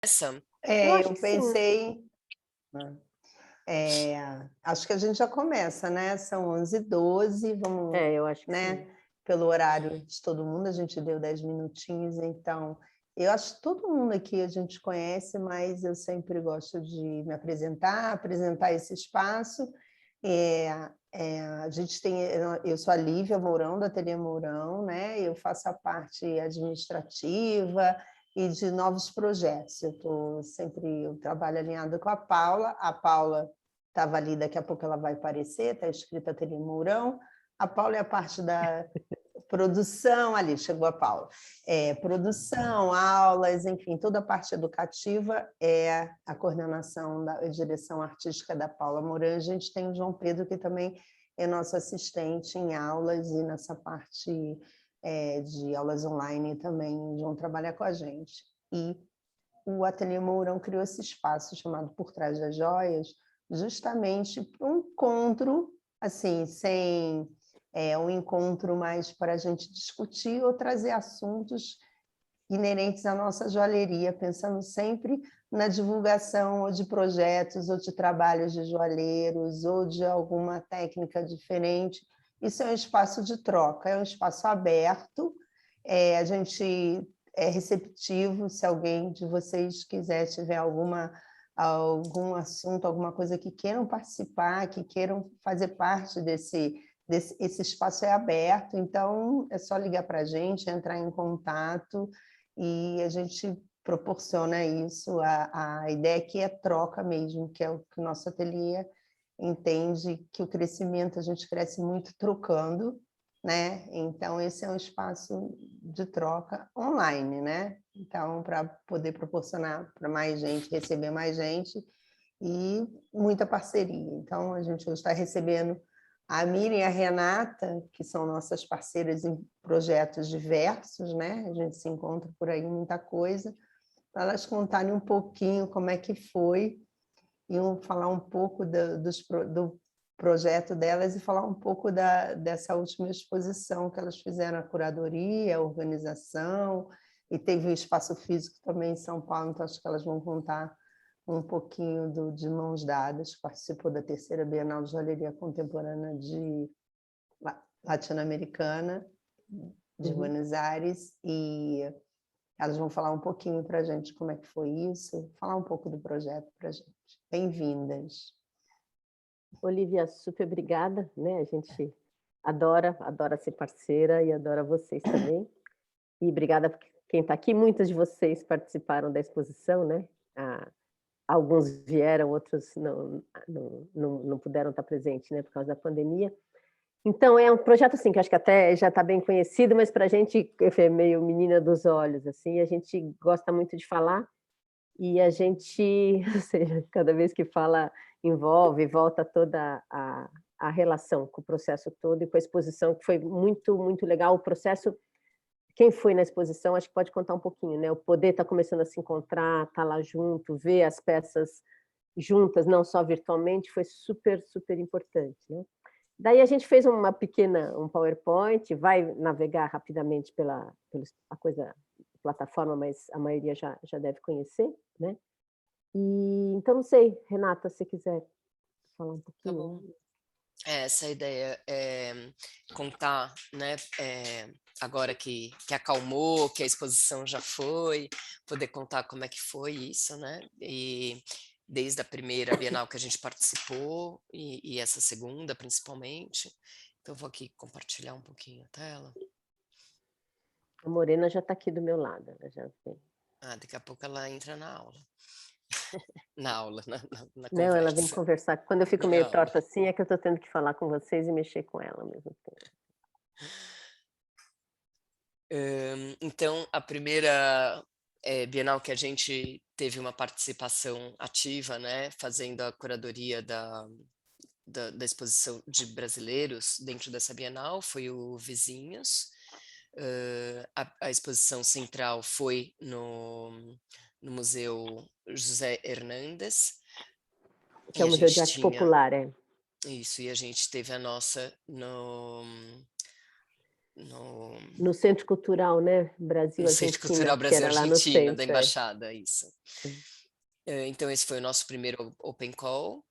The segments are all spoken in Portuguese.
Essa? Eu Eu acho que sim. pensei, acho que a gente já começa, né, são 11h12, vamos, Eu acho que sim. né, pelo horário de todo mundo, a gente deu 10 minutinhos, então, eu acho que todo mundo aqui a gente conhece, mas eu sempre gosto de me apresentar, apresentar esse espaço. A gente tem, eu sou a Lívia Mourão, do Ateliê Mourão, né, eu faço a parte administrativa e de novos projetos. Eu trabalho alinhada com a Paula estava ali, daqui a pouco ela vai aparecer, está escrito Ateliê Mourão. A Paula é a parte da produção, ali chegou a Paula. Produção, aulas, enfim, toda a parte educativa é a coordenação da direção artística da Paula Mourão. A gente tem o João Pedro, que também é nosso assistente em aulas e nessa parte de aulas online também, João trabalha com a gente. E o Ateliê Mourão criou esse espaço chamado Por Trás das Joias, justamente para um encontro, assim, sem um encontro mais para a gente discutir ou trazer assuntos inerentes à nossa joalheria, pensando sempre na divulgação ou de projetos ou de trabalhos de joalheiros ou de alguma técnica diferente. Isso é um espaço de troca, é um espaço aberto, a gente é receptivo, se alguém de vocês quiser, tiver algum assunto, alguma coisa que queiram participar, que queiram fazer parte esse espaço é aberto, então é só ligar para a gente, entrar em contato, e a gente proporciona isso. A ideia aqui é troca mesmo, que é o que o nosso ateliê entende, que o crescimento, a gente cresce muito trocando, né? Então, esse é um espaço de troca online, né? Então, para poder proporcionar para mais gente, receber mais gente e muita parceria. Então, a gente hoje está recebendo a Miriam e a Renata, que são nossas parceiras em projetos diversos, né? A gente se encontra por aí muita coisa, para elas contarem um pouquinho como é que foi e falar um pouco do projeto delas e falar um pouco dessa última exposição que elas fizeram, a curadoria, a organização, e teve um espaço físico também em São Paulo, então acho que elas vão contar um pouquinho de Mãos Dadas, que participou da terceira Bienal de Joalheria Contemporânea latino-americana, de Buenos Aires, e elas vão falar um pouquinho para a gente como é que foi isso, falar um pouco do projeto para a gente. Bem-vindas. Olívia, super obrigada, né? A gente adora ser parceira e adora vocês também. E obrigada por quem está aqui. Muitos de vocês participaram da exposição, né? Alguns vieram, outros não puderam estar presentes, né? Por causa da pandemia. Então, é um projeto assim, que acho que até já está bem conhecido, mas para a gente é meio menina dos olhos, assim, a gente gosta muito de falar e a gente, ou seja, cada vez que fala, envolve, volta toda a relação com o processo todo e com a exposição, que foi muito, muito legal. O processo, quem foi na exposição, acho que pode contar um pouquinho, né? O poder está começando a se encontrar, estar lá junto, ver as peças juntas, não só virtualmente, foi super, super importante, né? Daí a gente fez um PowerPoint, vai navegar rapidamente pela plataforma, mas a maioria já deve conhecer, né? E então não sei, Renata, se quiser falar um Tá bom. pouquinho. Essa ideia é contar, né, agora que acalmou, que a exposição já foi, poder contar como é que foi isso, né? E desde a primeira Bienal que a gente participou e essa segunda principalmente. Então vou aqui compartilhar um pouquinho a tela. A Morena já está aqui do meu lado, ela já vem. Daqui a pouco ela entra na aula. Na aula, na Não, ela vem conversa. conversar. Quando eu fico Na meio aula. torta assim, é que eu estou tendo que falar com vocês e mexer com ela ao mesmo tempo. Então, a primeira Bienal que a gente teve uma participação ativa, né, fazendo a curadoria da exposição de brasileiros dentro dessa Bienal, foi o Vizinhos. A exposição central foi no Museu José Hernandes. Que é o Museu de Arte Popular, é. Isso, e a gente teve a nossa No Centro Cultural, né? Centro Brasil-Argentina, Cultural que era lá no Brasil-Argentina, da centro. Embaixada, isso. Então, esse foi o nosso primeiro Open Call,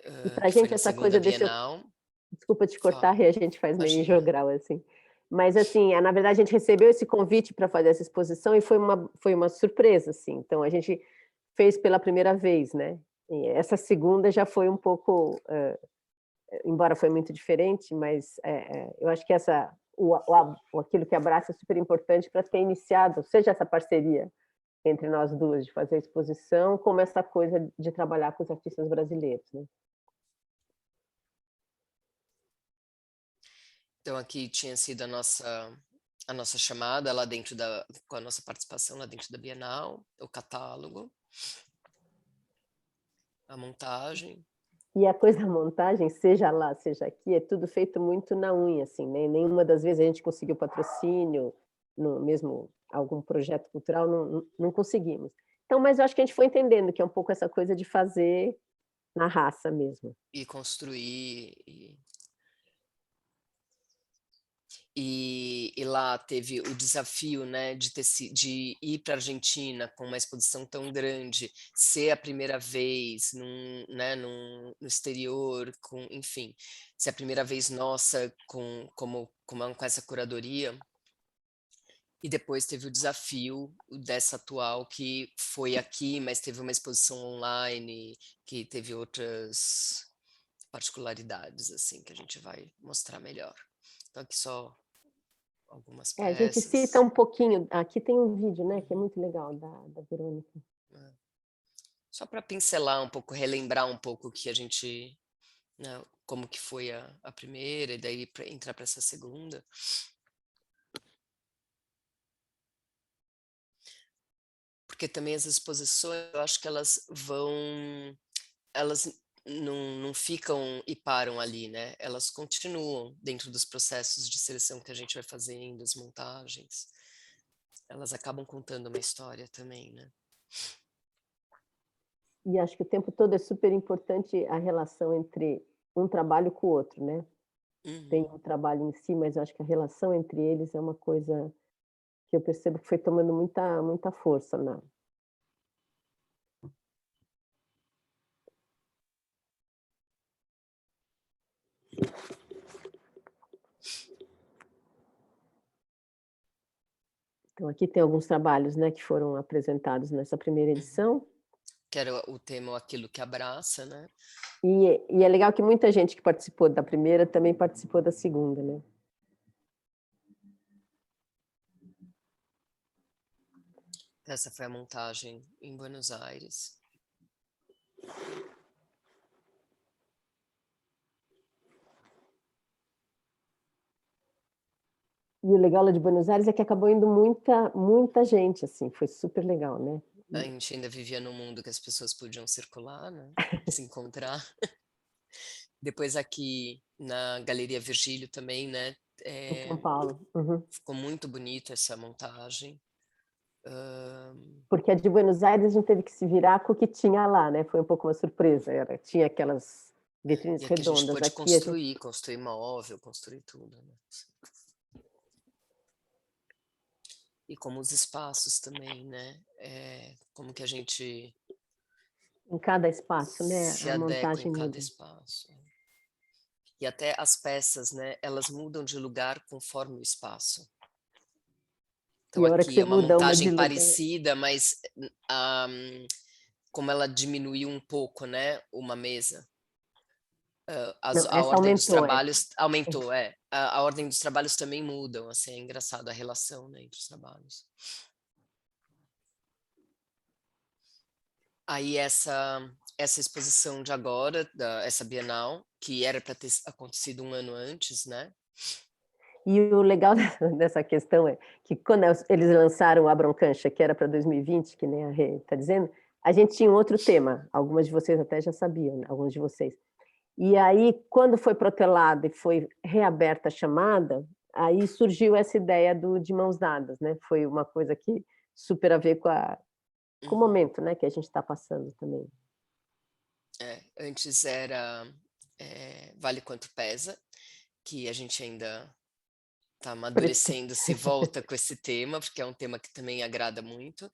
E para a que foi gente na essa segunda coisa desse... Bienal. Desculpa te cortar, Fala. e a gente faz meio Imagina. jogral, assim. Mas, assim, na verdade, a gente recebeu esse convite para fazer essa exposição e foi uma surpresa, assim. Então, a gente fez pela primeira vez, né? E essa segunda já foi um pouco... embora foi muito diferente, mas eu acho que aquilo que abraça é super importante para ter iniciado, seja essa parceria entre nós duas, de fazer a exposição, como essa coisa de trabalhar com os artistas brasileiros, né? Então, aqui tinha sido a nossa chamada lá dentro com a nossa participação lá dentro da Bienal, o catálogo, a montagem. E a coisa da montagem, seja lá, seja aqui, é tudo feito muito na unha, assim, né? Nenhuma das vezes a gente conseguiu patrocínio, mesmo algum projeto cultural, não conseguimos. Então, mas eu acho que a gente foi entendendo que é um pouco essa coisa de fazer na raça mesmo. E construir. E lá teve o desafio, né, de ir para a Argentina com uma exposição tão grande, ser a primeira vez no exterior, enfim, ser a primeira vez nossa com essa curadoria. E depois teve o desafio dessa atual, que foi aqui, mas teve uma exposição online, que teve outras particularidades, assim, que a gente vai mostrar melhor. Então, aqui só algumas A gente peças. cita um pouquinho, aqui tem um vídeo, né, que é muito legal, da Verônica. Só para pincelar um pouco, relembrar um pouco que a gente, né, como que foi a primeira, e daí entrar para essa segunda. Porque também as exposições, eu acho que elas não ficam e param ali, né? Elas continuam dentro dos processos de seleção que a gente vai fazendo, as montagens. Elas acabam contando uma história também, né? E acho que o tempo todo é super importante a relação entre um trabalho com o outro, né? Tem o trabalho em si, mas eu acho que a relação entre eles é uma coisa que eu percebo que foi tomando muita força na... Então, aqui tem alguns trabalhos, né, que foram apresentados nessa primeira edição. Que era o tema Aquilo que Abraça, né? E é legal que muita gente que participou da primeira também participou da segunda, né? Essa foi a montagem em Buenos Aires. E o legal lá de Buenos Aires é que acabou indo muita gente, assim, foi super legal, né? A gente ainda vivia num mundo que as pessoas podiam circular, né? Se encontrar. Depois aqui na Galeria Virgílio também, né? Em São Paulo. Uhum. Ficou muito bonito essa montagem. Porque a de Buenos Aires a gente teve que se virar com o que tinha lá, né? Foi um pouco uma surpresa. Tinha aquelas vitrines E aqui a gente redondas. pôde Aqui construir móvel, construir tudo, né? E como os espaços também, né? Como que a gente em cada espaço, né? se A adequa em montagem cada muda. espaço. E até as peças, né? Elas mudam de lugar conforme o espaço. Então E a hora que aqui você é uma muda uma de montagem lugar... parecida, mas como ela diminuiu um pouco, né? Uma mesa. Não, A essa ordem dos aumentou, trabalhos aumentou, a ordem dos trabalhos também mudam, assim, é engraçado a relação, né, entre os trabalhos. Aí essa exposição de agora, essa Bienal, que era para ter acontecido um ano antes, né? E o legal dessa questão é que quando eles lançaram a Broncancha, que era para 2020, que nem a Rê está dizendo, a gente tinha um outro tema, algumas de vocês até já sabiam, né? Alguns de vocês. E aí, quando foi protelado e foi reaberta a chamada, aí surgiu essa ideia de Mãos Dadas, né? Foi uma coisa que super a ver com o momento, né, que a gente está passando também. Antes era Vale Quanto Pesa, que a gente ainda tá amadurecendo, se volta com esse tema, porque é um tema que também agrada muito.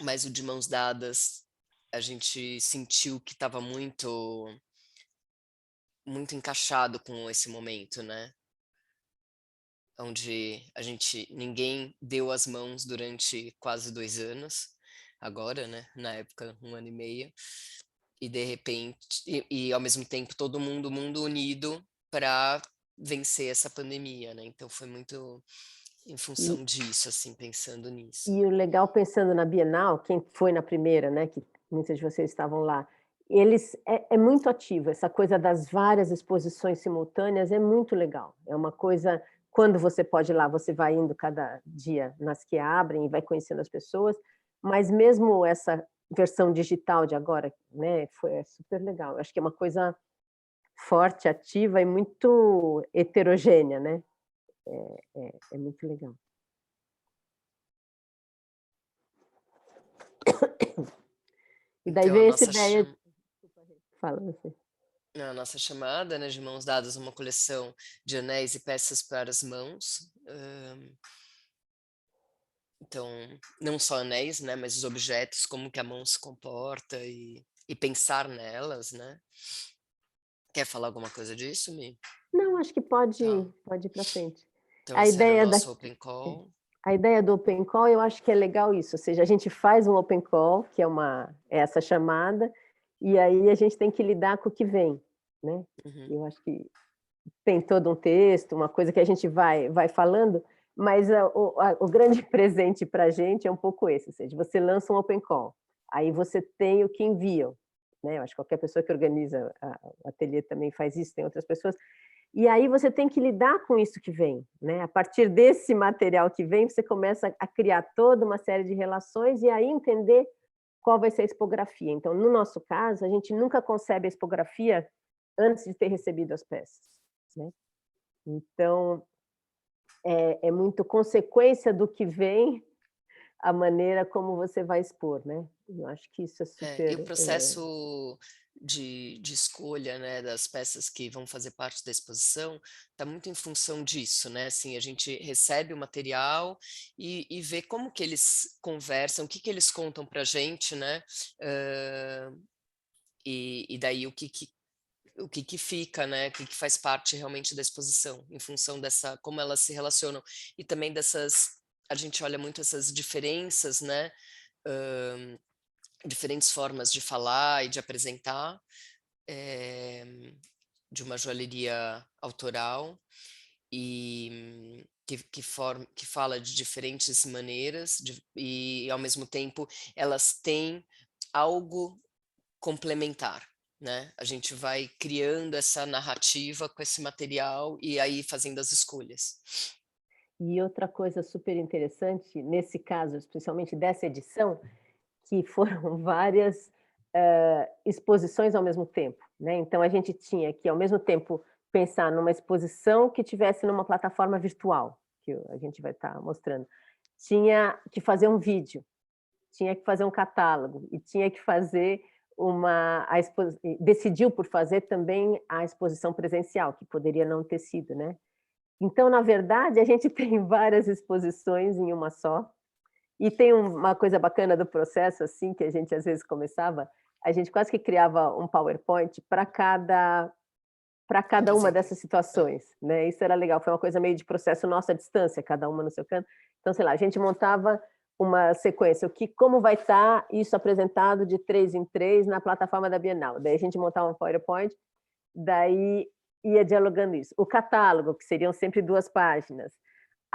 Mas o de Mãos Dadas, a gente sentiu que estava muito encaixado com esse momento, né? Onde ninguém deu as mãos durante quase 2 anos, agora, né? Na época, 1 ano e meio. E de repente, e ao mesmo tempo todo mundo, mundo unido para vencer essa pandemia, né? Então foi muito em função disso, assim, pensando nisso. E o legal, pensando na Bienal, quem foi na primeira, né, que muitas de vocês estavam lá, eles é muito ativo, essa coisa das várias exposições simultâneas é muito legal. É uma coisa, quando você pode ir lá, você vai indo cada dia nas que abrem e vai conhecendo as pessoas, mas mesmo essa versão digital de agora, né, é super legal. Eu acho que é uma coisa forte, ativa e muito heterogênea, né? É muito legal. E daí Então, veio essa ideia. Fala você. a nossa chamada, né, de Mãos Dadas, uma coleção de anéis e peças para as mãos. Então, não só anéis, né, mas os objetos, como que a mão se comporta e pensar nelas, né? Quer falar alguma coisa disso, Mi? Não, acho que pode Tá. pode ir para frente. Então A esse era o ideia da nosso open call. a ideia do open call, eu acho que é legal isso, ou seja, a gente faz um open call, que é essa chamada, e aí a gente tem que lidar com o que vem, né. Uhum. Eu acho que tem todo um texto, uma coisa que a gente vai falando, mas o grande presente para a gente é um pouco esse, ou seja, você lança um open call, aí você tem o que enviam, né, eu acho que qualquer pessoa que organiza o ateliê também faz isso, tem outras pessoas, e aí você tem que lidar com isso que vem, né, a partir desse material que vem, você começa a criar toda uma série de relações e aí entender qual vai ser a expografia. Então, no nosso caso, a gente nunca concebe a expografia antes de ter recebido as peças, né. Então, é muito consequência do que vem, a maneira como você vai expor, né. Eu acho que isso é E o super, processo de escolha, né, das peças que vão fazer parte da exposição, está muito em função disso, né, assim, a gente recebe o material e vê como que eles conversam, o que que eles contam pra gente, né, e daí o que que fica, né, o que que faz parte realmente da exposição, em função dessa como elas se relacionam. E também a gente olha muito essas diferenças, né, diferentes formas de falar e de apresentar, eh, de uma joalheria autoral e que fala de diferentes maneiras e ao mesmo tempo elas têm algo complementar, né. A gente vai criando essa narrativa com esse material e aí fazendo as escolhas. E outra coisa super interessante, nesse caso, especialmente dessa edição, que foram várias, exposições ao mesmo tempo, né, então a gente tinha que, ao mesmo tempo, pensar numa exposição que tivesse numa plataforma virtual, que a gente vai estar mostrando. Tinha que fazer um vídeo, tinha que fazer um catálogo e tinha que fazer decidiu por fazer também a exposição presencial, que poderia não ter sido, né. Então, na verdade, a gente tem várias exposições em uma só, e tem uma coisa bacana do processo, assim, que a gente às vezes começava, a gente quase que criava um PowerPoint para cada uma Apresenta. dessas situações, né, isso era legal, foi uma coisa meio de processo nosso à distância, cada uma no seu canto. Então, sei lá, a gente montava uma sequência, como vai estar isso apresentado de 3 em 3 na plataforma da Bienal. Daí a gente montava um PowerPoint, daí ia dialogando isso. O catálogo, que seriam sempre 2 páginas,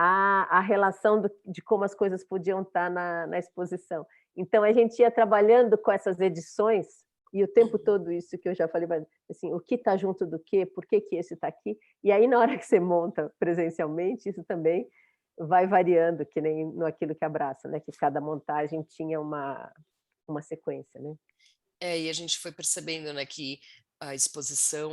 a relação de como as coisas podiam estar na exposição. Então, a gente ia trabalhando com essas edições, e o tempo Uhum. todo isso que eu já falei, mas, assim, o que está junto do quê, por que que esse está aqui, e aí na hora que você monta presencialmente, isso também vai variando, que nem no Aquilo que Abraça, né, que cada montagem tinha uma sequência, né. E a gente foi percebendo, né, que a exposição,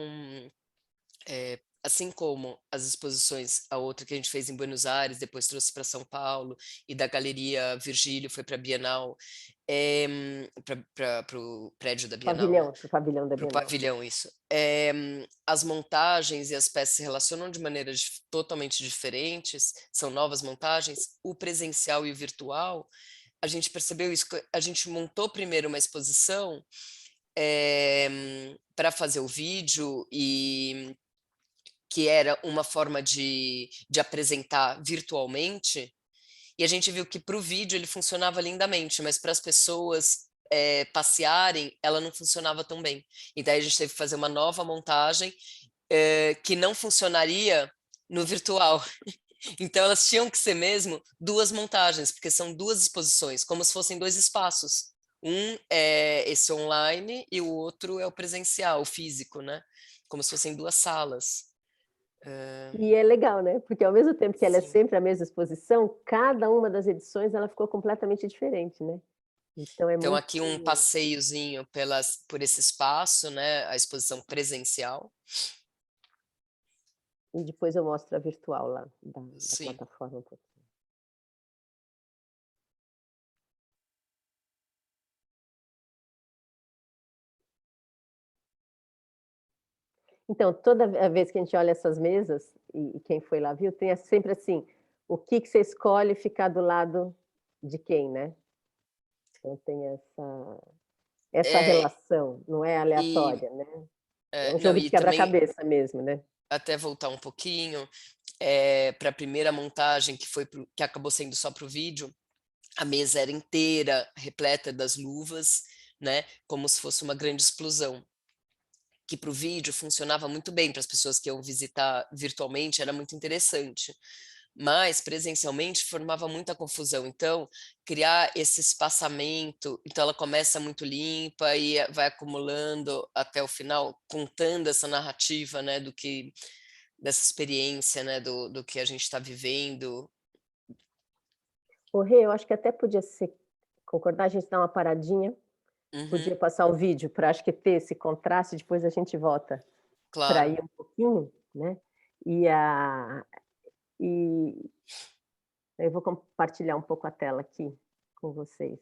assim como as exposições, a outra que a gente fez em Buenos Aires, depois trouxe para São Paulo, e da Galeria Virgílio foi para a Bienal, para o prédio da Bienal, né? Pro pavilhão da Para o Bienal. pavilhão, isso. As montagens e as peças se relacionam de maneiras totalmente diferentes, são novas montagens. O presencial e o virtual, a gente percebeu isso, a gente montou primeiro uma exposição para fazer o vídeo, e que era uma forma de apresentar virtualmente, e a gente viu que para o vídeo ele funcionava lindamente, mas para as pessoas passearem, ela não funcionava tão bem. Então a gente teve que fazer uma nova montagem que não funcionaria no virtual. Então elas tinham que ser mesmo duas montagens, porque são duas exposições, como se fossem dois espaços. Um é esse online e o outro é o presencial, o físico, né? Como se fossem duas salas. E é legal, né? Porque ao mesmo tempo que ela é Sim. sempre a mesma exposição, cada uma das edições ela ficou completamente diferente, né? Então Então aqui um passeiozinho por esse espaço, né? A exposição presencial. E depois eu mostro a virtual lá da Sim. plataforma um pouquinho. Então, toda vez que a gente olha essas mesas, e quem foi lá viu, tem sempre assim, o que você escolhe ficar do lado de quem, né? Então tem essa relação, não é aleatória, né? É um Não, jogo de e também, quebra-cabeça mesmo, né? até voltar um pouquinho, para a primeira montagem, que acabou sendo só para o vídeo, a mesa era inteira, repleta das luvas, né? Como se fosse uma grande explosão. Que para o vídeo funcionava muito bem, para as pessoas que iam visitar virtualmente, era muito interessante. Mas presencialmente formava muita confusão. Então, criar esse espaçamento, então ela começa muito limpa e vai acumulando até o final, contando essa narrativa, né, dessa experiência, né, do que a gente está vivendo. O Rê, eu acho que até podia ser, concordar, a gente dar uma paradinha, podia Uhum, passar o vídeo para acho que ter esse contraste, depois a gente volta para claro. ir um pouquinho, né? E, e eu vou compartilhar um pouco a tela aqui com vocês.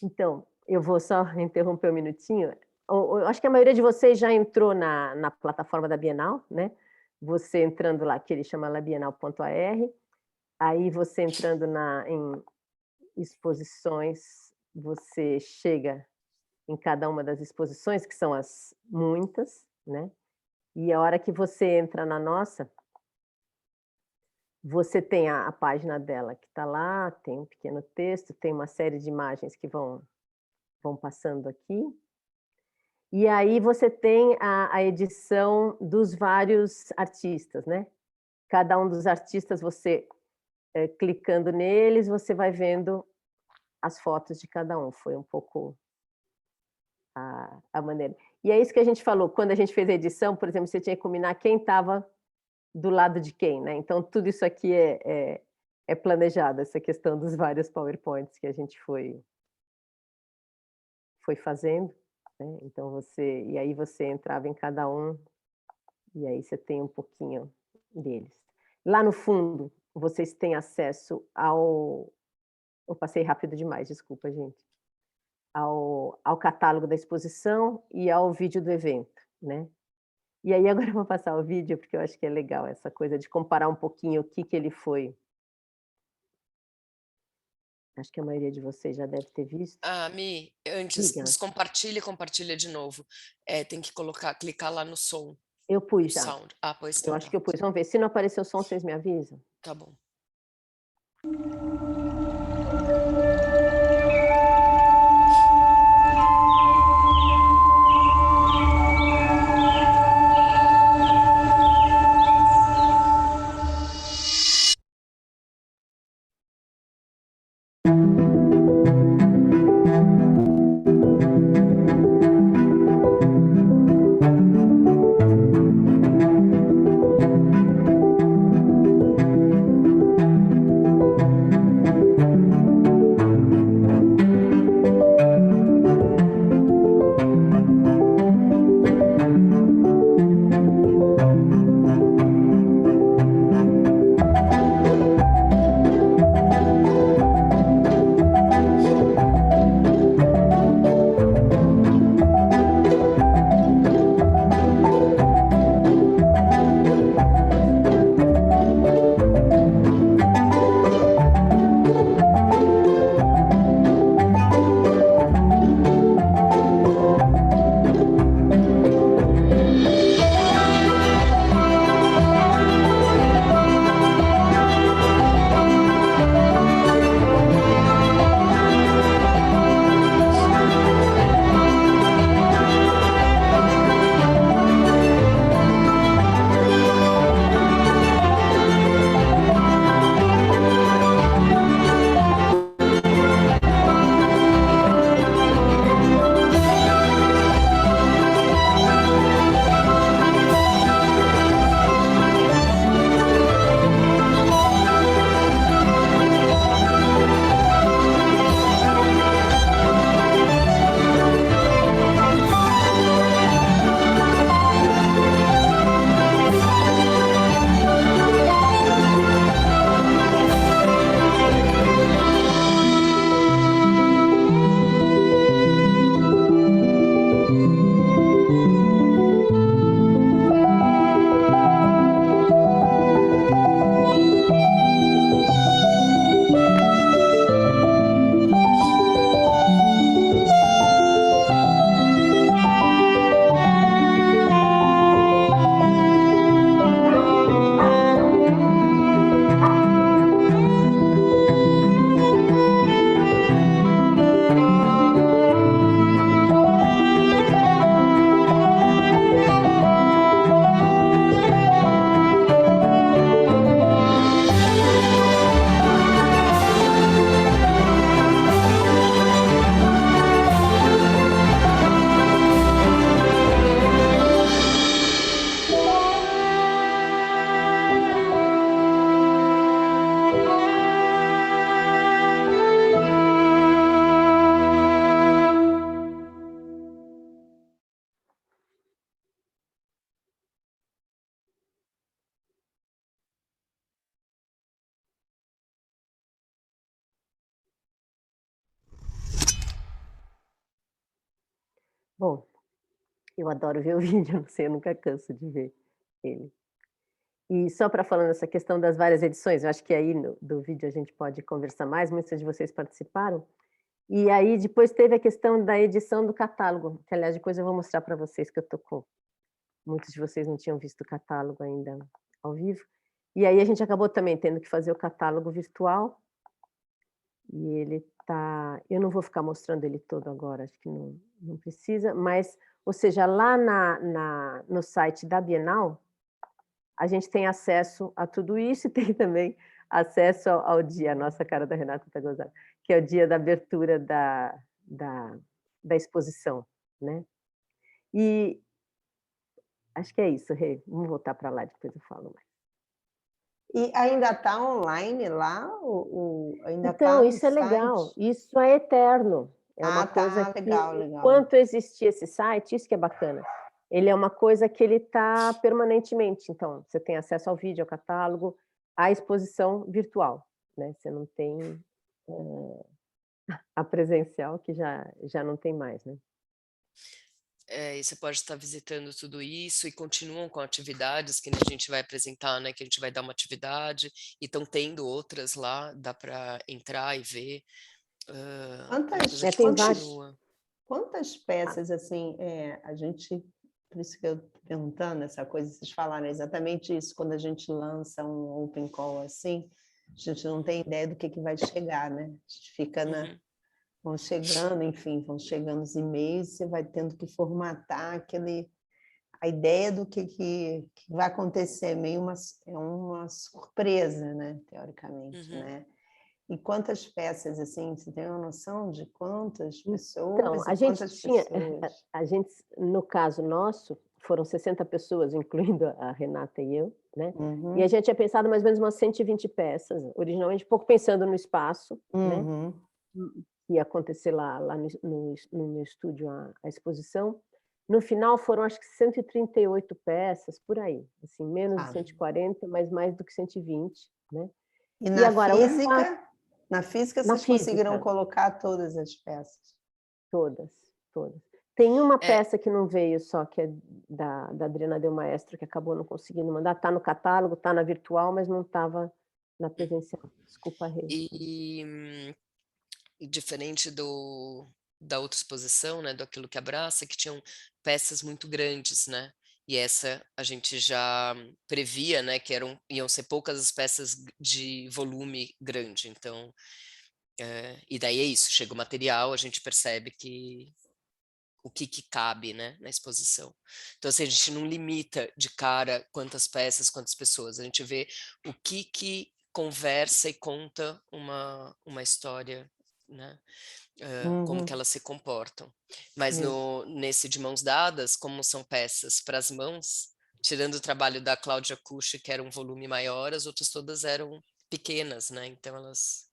Então, eu vou só interromper um minutinho. Eu acho que a maioria de vocês já entrou na plataforma da Bienal, né? Você entrando lá, que ele chama lá bienal.ar, aí você entrando em exposições, você chega em cada uma das exposições, que são as muitas, né? E a hora que você entra na nossa, você tem a página dela que está lá, tem um pequeno texto, tem uma série de imagens que vão passando aqui. E aí você tem a edição dos vários artistas, né? Cada um dos artistas, você clicando neles, você vai vendo as fotos de cada um. Foi um pouco a maneira. E é isso que a gente falou, quando a gente fez a edição, por exemplo, você tinha que combinar quem estava do lado de quem, né? Então, tudo isso aqui é planejado, essa questão dos vários PowerPoints que a gente foi fazendo, né? Então, e aí você entrava em cada um, e aí você tem um pouquinho deles. Lá no fundo, vocês têm acesso ao... Eu passei rápido demais, desculpa, gente. Ao catálogo da exposição e ao vídeo do evento, né? E aí agora eu vou passar o vídeo, porque eu acho que é legal essa coisa de comparar um pouquinho o que ele foi. Acho que a maioria de vocês já deve ter visto. Mi, antes, compartilha de novo. Tem que clicar lá no som. Eu pus No já. sound. Pois Eu então acho tá. que eu pus. Vamos ver. Se não aparecer o som, vocês me avisam? Tá bom. Bom, eu adoro ver o vídeo, não sei, eu nunca canso de ver ele. E só para falando essa questão das várias edições, eu acho que aí do vídeo a gente pode conversar mais, muitos de vocês participaram. E aí depois teve a questão da edição do catálogo, que aliás depois eu vou mostrar para vocês que eu tô com muitos de vocês não tinham visto o catálogo ainda ao vivo. E aí a gente acabou também tendo que fazer o catálogo virtual, e ele tá, eu não vou ficar mostrando ele todo agora, acho que não precisa, mas, ou seja, lá no site da Bienal, a gente tem acesso a tudo isso e tem também acesso ao dia, a nossa cara da Renata está gozando, que é o dia da abertura da exposição, né? E acho que é isso, Rê, vamos voltar para lá, depois eu falo mais. E ainda está online lá? Ainda Então, está no isso é legal, site? isso é eterno. É uma coisa Tá, que, legal, legal. enquanto existir esse site, isso que é bacana, ele é uma coisa que ele está permanentemente. Então, você tem acesso ao vídeo, ao catálogo, à exposição virtual, né? Você não tem a presencial, que já não tem mais, né? E você pode estar visitando tudo isso e continuam com atividades que a gente vai apresentar, né? Que a gente vai dar uma atividade e estão tendo outras lá, dá para entrar e ver. Uma coisa que Tem vários. continua. Quantas peças, assim, a gente, por isso que eu estou perguntando essa coisa, vocês falaram exatamente isso, quando a gente lança um open call assim, a gente não tem ideia do que vai chegar, né? A gente fica vão chegando, enfim, vão chegando os e-mails, você vai tendo que formatar a ideia do que vai acontecer, meio uma surpresa, né, teoricamente, né? E quantas peças, assim, você tem uma noção de quantas pessoas Então, e quantas pessoas? a gente, no caso nosso, foram 60 pessoas, incluindo a Renata e eu, né? E a gente tinha pensado mais ou menos umas 120 peças, originalmente, um pouco pensando no espaço, né? Que ia acontecer lá no meu estúdio a exposição. No final foram acho que 138 peças, por aí, assim, menos de 140, mas mais do que 120, né? E na agora, física? Na física na vocês conseguiram física, colocar todas as peças? todas. Tem uma É, peça que não veio só, que é da Adriana Del Maestro, que acabou não conseguindo mandar. Está no catálogo, está na virtual, mas não estava na presencial. Desculpa, Rê. e diferente da outra exposição, né, do Aquilo que Abraça, que tinham peças muito grandes, né? E essa a gente já previa, né, que iam ser poucas as peças de volume grande. Então, e daí é isso, chega o material, a gente percebe que o que cabe, né, na exposição. Então, assim, a gente não limita de cara quantas peças, quantas pessoas, a gente vê o que conversa e conta uma história, né, como que elas se comportam. Mas nesse de Mãos Dadas, como são peças para as mãos, tirando o trabalho da Cláudia Cucci, que era um volume maior, as outras todas eram pequenas, né, então elas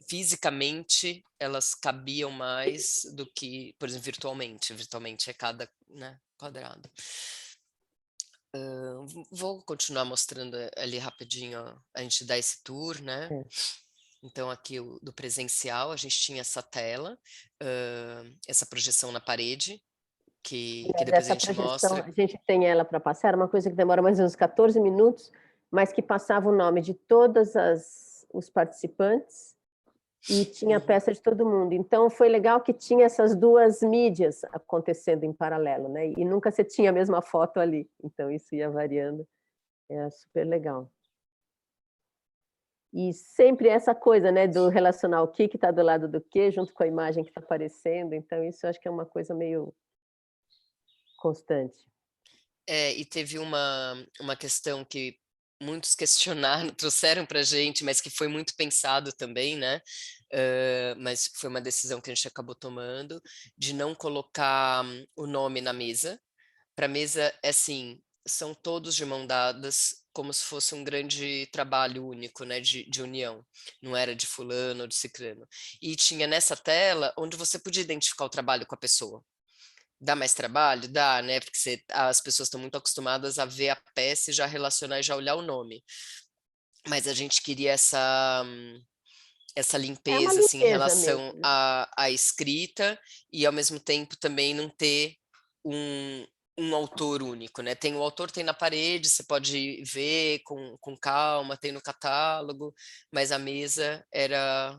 fisicamente elas cabiam mais do que, por exemplo, virtualmente é cada, né, quadrado. Vou continuar mostrando ali rapidinho, a gente dá esse tour, né? Então aqui do presencial a gente tinha essa tela, essa projeção na parede, que depois a Essa gente projeção, mostra. a gente tem ela para passar, era uma coisa que demora mais ou menos 14 minutos, mas que passava o nome de todos os participantes e tinha a peça de todo mundo. Então, foi legal que tinha essas duas mídias acontecendo em paralelo, né? E nunca você tinha a mesma foto ali. Então, isso ia variando. É super legal. E sempre essa coisa, né, do relacionar o que está do lado do que, junto com a imagem que está aparecendo. Então, isso eu acho que é uma coisa meio constante. E teve uma questão que muitos questionaram, trouxeram para a gente, mas que foi muito pensado também, né? Mas foi uma decisão que a gente acabou tomando, de não colocar o nome na mesa. Para a mesa, é assim, são todos de mão dadas, como se fosse um grande trabalho único, né, de união. Não era de fulano ou de ciclano. E tinha nessa tela onde você podia identificar o trabalho com a pessoa. Dá mais trabalho? Dá, né? Porque as pessoas estão muito acostumadas a ver a peça e já relacionar e já olhar o nome. Mas a gente queria essa É uma limpeza, assim, em limpeza relação mesmo, né? à escrita e, ao mesmo tempo, também não ter um autor único, né. O autor tem na parede, você pode ver com calma, tem no catálogo, mas a mesa era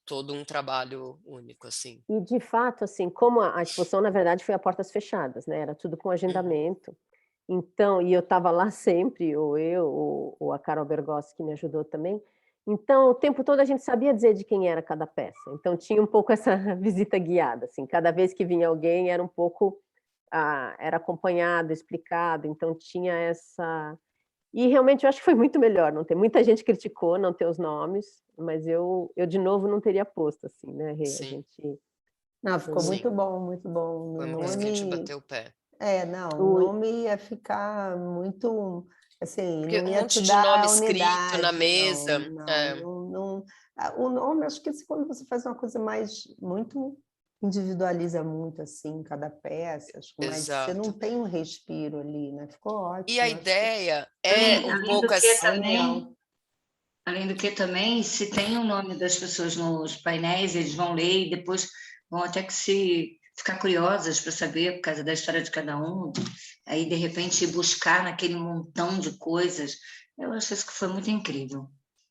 todo um trabalho único, assim. E de fato, assim, como a exposição na verdade foi a portas fechadas, né, era tudo com Uhum. agendamento, então e eu estava lá sempre, ou eu, ou a Carol Bergossi que me ajudou também, então o tempo todo a gente sabia dizer de quem era cada peça, então tinha um pouco essa visita guiada, assim, cada vez que vinha alguém era um pouco, era acompanhado, explicado, então tinha essa e realmente eu acho que foi muito melhor não ter muita gente criticou não ter os nomes, mas eu de novo não teria posto, assim, né, Rê, a Sim, gente Não, foi ficou muito muito sim. bom, muito bom. Foi No uma coisa que a gente nome, bateu o pé. não, o o nome ia ficar muito, assim, Porque não um ia te monte de nome dar escrito na unidade, mesa, não. O nome, acho que quando você faz uma coisa mais, muito, individualiza muito, assim, cada peça, acho que mais, você não exato. tem um respiro ali, né? Ficou E a ótimo, acho que ideia é Além, um além pouco do que é o assim. ideal. além do que também, se tem o nome das pessoas nos painéis, eles vão ler e depois vão até que se ficar curiosas para saber por causa da história de cada um, aí de repente buscar naquele montão de coisas. Eu acho isso que foi muito incrível.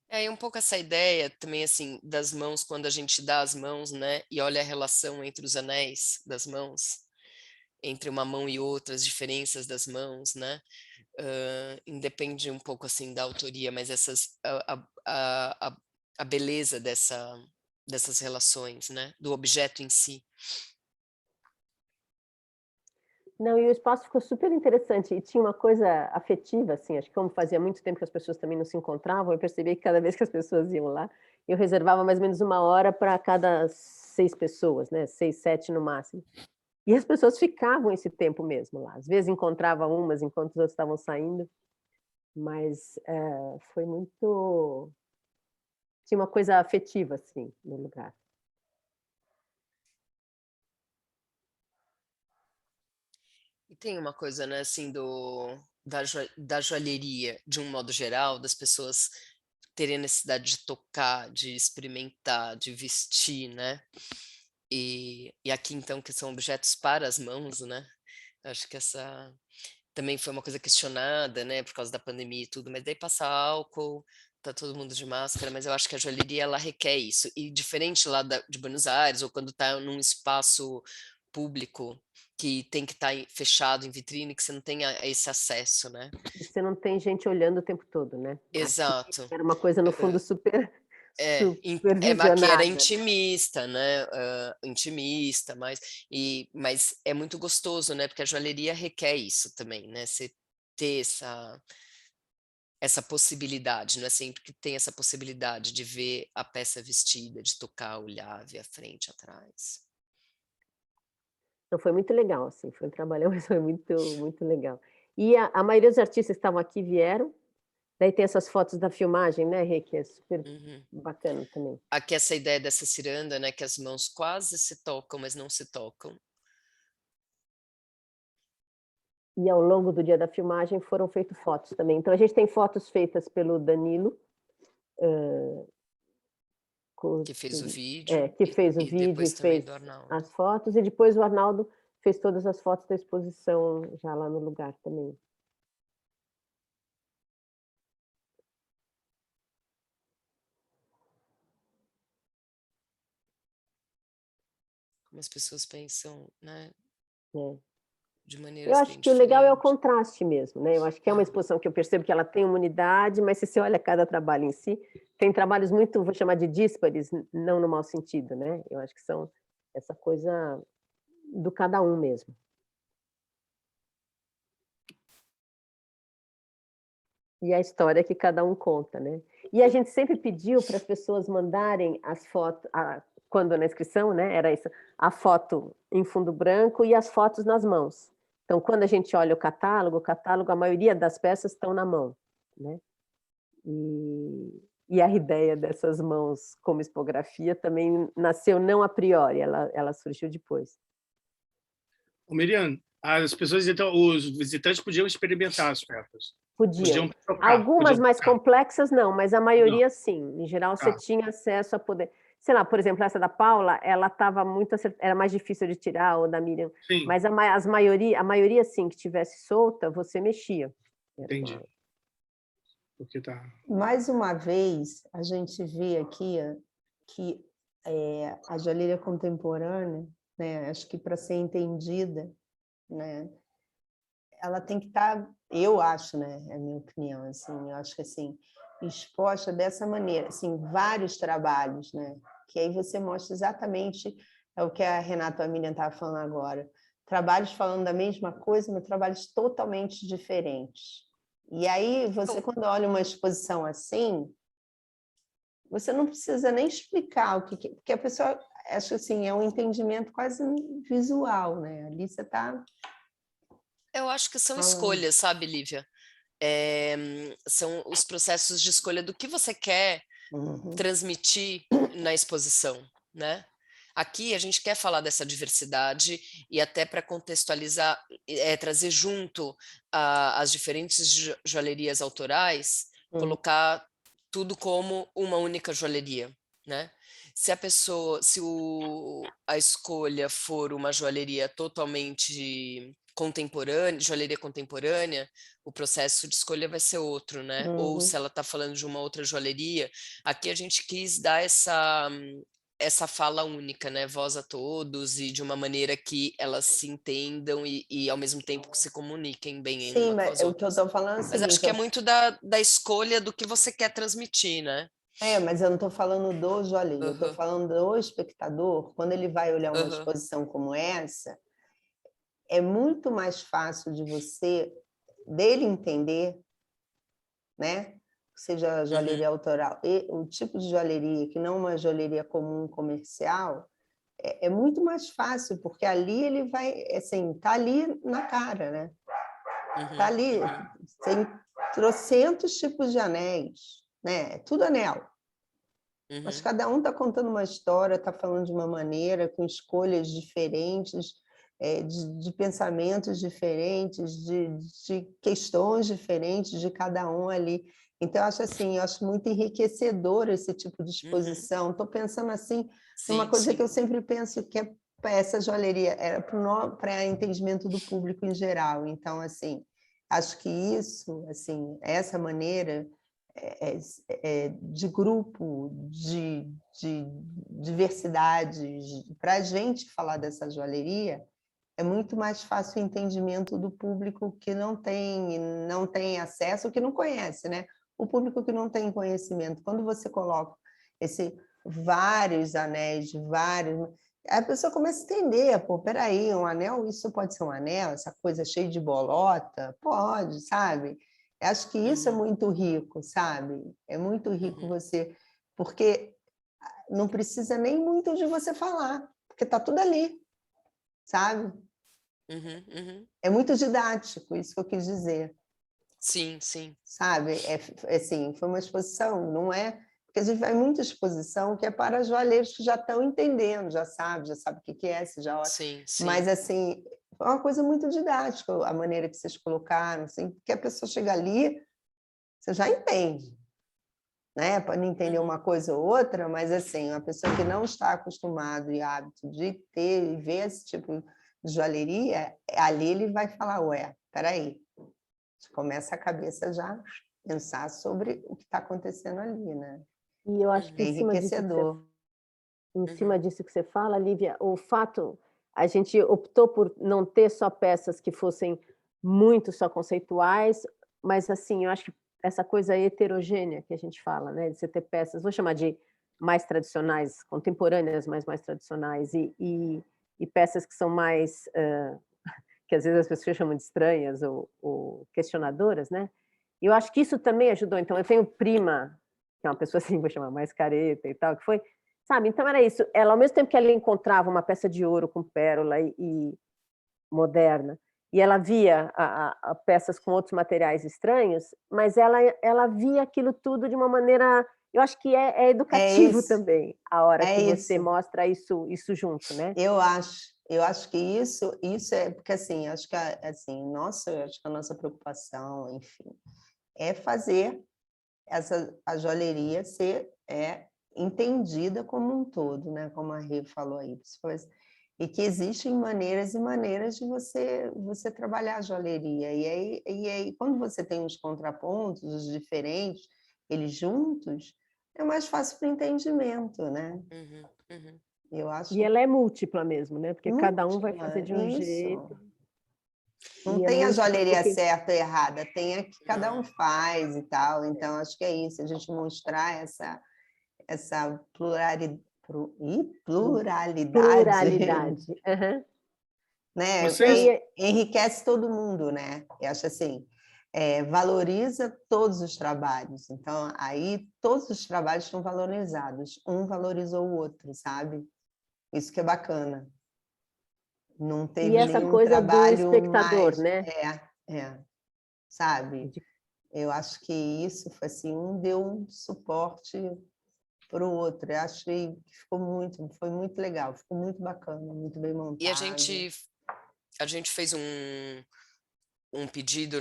É, e um pouco essa ideia também, assim, das mãos, quando a gente dá as mãos, né, e olha a relação entre os anéis das mãos, entre uma mão e outra, as diferenças das mãos, né, independe um pouco, assim, da autoria, mas essas a beleza dessas relações, né, do objeto em si. Não, e o espaço ficou super interessante e tinha uma coisa afetiva, assim, acho que como fazia muito tempo que as pessoas também não se encontravam, eu percebi que cada vez que as pessoas iam lá, eu reservava mais ou menos 1 hora para cada 6 pessoas, né, 6, 7 no máximo. E as pessoas ficavam esse tempo mesmo lá, às vezes encontrava umas enquanto os outros estavam saindo, mas, foi muito tinha uma coisa afetiva, assim, no lugar. E tem uma coisa, né, assim, da joalheria, de um modo geral, das pessoas terem a necessidade de tocar, de experimentar, de vestir, né. E aqui então que são objetos para as mãos, né, acho que essa também foi uma coisa questionada, né, por causa da pandemia e tudo, mas daí passa álcool, tá todo mundo de máscara, mas eu acho que a joalheria ela requer isso. E diferente lá de Buenos Aires ou quando tá num espaço público, que tem que estar fechado em vitrine, que você não tenha esse acesso, né. Você não tem gente olhando o tempo todo, né. Aqui Exato. era uma coisa no fundo super Aqui era supervisionada, né. intimista, né, intimista, mas é muito gostoso, né, porque a joalheria requer isso também, né, você ter essa possibilidade, não é sempre que tem essa possibilidade de ver a peça vestida, de tocar, olhar, ver a frente, atrás. Então foi muito legal, assim, foi um trabalhão, mas foi muito, muito legal. E a maioria dos artistas que estavam aqui vieram, daí tem essas fotos da filmagem, né, Rê, que é super Uhum. bacana também. Aqui essa ideia dessa ciranda, né, que as mãos quase se tocam, mas não se tocam. E ao longo do dia da filmagem foram feitas fotos também. Então a gente tem fotos feitas pelo Danilo, Que fez o vídeo que fez o e vídeo e depois também fez do Arnaldo. as fotos, e depois o Arnaldo fez todas as fotos da exposição já lá no lugar também. Como as pessoas pensam, né, É. de Eu maneiras acho bem que o legal é o diferentes. contraste mesmo, né, eu acho que é uma É. exposição que eu percebo que ela tem uma unidade, mas se você olha cada trabalho em si, tem trabalhos muito, vou chamar de díspares, não no mau sentido, né, eu acho que são essa coisa do cada um mesmo. E a história que cada um conta, né. E a gente sempre pediu para as pessoas mandarem as fotos, quando na inscrição, né, era isso, a foto em fundo branco e as fotos nas mãos. Então, quando a gente olha o catálogo, a maioria das peças estão na mão, né. E a ideia dessas mãos como expografia também nasceu não a priori, ela surgiu depois. Ô, Miriam, as pessoas então, os visitantes podiam experimentar as peças. Podiam. trocar. Algumas mais complexas não, mas a maioria sim. Em geral, você Tá. tinha acesso a poder. Sei lá, por exemplo, essa da Paula, ela estava muito era mais difícil de tirar, ou da Miriam. Sim, Mas a maioria sim, que tivesse solta, você mexia. entendi. Porque tá. Mais uma vez, a gente vê aqui que a joalheria contemporânea, né, acho que para ser entendida, né, ela tem que estar, eu acho, né, é a minha opinião, assim, eu acho que assim, exposta dessa maneira, assim, vários trabalhos, né, que aí você mostra exatamente o que a Renata e a Miriam estavam falando agora, trabalhos falando da mesma coisa, mas trabalhos totalmente diferentes. E aí você, quando olha uma exposição assim, você não precisa nem explicar o que porque a pessoa, acho assim, é um entendimento quase visual, né? Ali você está... Eu acho que são escolhas, sabe, Lívia? São os processos de escolha do que você quer transmitir na exposição, né? Aqui a gente quer falar dessa diversidade e até para contextualizar, trazer junto as diferentes joalherias autorais, colocar tudo como uma única joalheria, né? Se a escolha for uma joalheria totalmente contemporânea, joalheria contemporânea, o processo de escolha vai ser outro, né? Ou se ela está falando de uma outra joalheria, aqui a gente quis dar essa fala única, né? Voz a todos e de uma maneira que elas se entendam e ao mesmo tempo que se comuniquem bem Sim, uma com mas as o que eu outras. estou falando é o Mas acho seguinte... que é muito da escolha do que você quer transmitir, né? mas eu não estou falando do joalheiro, eu estou falando do espectador, quando ele vai olhar uma exposição como essa, é muito mais fácil dele entender, né? Seja a joalheria autoral e o tipo de joalheria, que não uma joalheria comum comercial, é muito mais fácil, porque ali ele vai, assim, tá ali na cara, né? Tá ali, tem trocentos tipos de anéis, né? É tudo anel. Mas cada um está contando uma história, está falando de uma maneira, com escolhas diferentes, de pensamentos diferentes, de questões diferentes de cada um ali. Então, eu acho assim, eu acho muito enriquecedor esse tipo de exposição. Estou pensando assim, uma coisa que eu sempre penso que é essa joalheria, era para entendimento do público em geral. Então, assim, acho que isso, assim, essa maneira de grupo, de diversidade, para a gente falar dessa joalheria, é muito mais fácil o entendimento do público que não tem acesso, que não conhece, né? O público que não tem conhecimento. Quando você coloca vários anéis, a pessoa começa a entender, pô, peraí, um anel, isso pode ser um anel, essa coisa cheia de bolota? Pode, sabe? Acho que isso é muito rico, sabe? É muito rico porque não precisa nem muito de você falar, porque está tudo ali, sabe? É muito didático, isso que eu quis dizer. Sim, sim. Sabe? Assim, foi uma exposição, não é... Porque a gente vai muita exposição que é para joalheiros que já estão entendendo, já sabe o que é, se já... Sim, sim. Mas, assim, foi uma coisa muito didática, a maneira que vocês colocaram, assim, porque a pessoa chega ali, você já entende, né? Pode entender uma coisa ou outra, mas, assim, uma pessoa que não está acostumada e hábito de ter e ver esse tipo de joalheria, ali ele vai falar, ué, peraí, começa a cabeça já a pensar sobre o que está acontecendo ali, né? E eu acho que É enriquecedor. em cima disso que você fala, Lívia, o fato, a gente optou por não ter só peças que fossem muito só conceituais, mas assim, eu acho que essa coisa heterogênea que a gente fala, né, de você ter peças, vou chamar de mais tradicionais, contemporâneas, mas mais tradicionais, e peças que são mais, que às vezes as pessoas chamam de estranhas ou questionadoras, né? E eu acho que isso também ajudou. Então, eu tenho prima, que é uma pessoa assim, vou chamar mais careta e tal, que foi, sabe? Então era isso. Ela, ao mesmo tempo que ela encontrava uma peça de ouro com pérola e moderna, e ela via a peças com outros materiais estranhos, mas ela via aquilo tudo de uma maneira, eu acho que é educativo também, a hora que você mostra isso junto, né? Eu acho que isso é porque assim, acho que assim, nossa, acho que a nossa preocupação, enfim, é fazer a joalheria ser entendida como um todo, né? Como a Rê falou aí. E que existem maneiras e maneiras de você trabalhar a joalheria. E aí, quando você tem os contrapontos, os diferentes, eles juntos, é mais fácil para o entendimento, né? Eu acho. E ela é múltipla mesmo, né? Porque cada um vai fazer de um isso. jeito. Não tem a joalheria certa ou errada, tem a que cada um faz e tal. Então, acho que é isso, a gente mostrar essa pluralidade. Pluralidade. Uhum. Né? Enriquece todo mundo, né? Eu acho assim, valoriza todos os trabalhos. Então, aí todos os trabalhos estão valorizados. Um valorizou o outro, sabe? Isso que é bacana. Não teve essa nenhum coisa trabalho do espectador, mais... né? Sabe? Eu acho que isso foi assim, um deu um suporte para o outro. Eu achei que foi muito legal, ficou muito bacana, muito bem montado. E a gente fez um pedido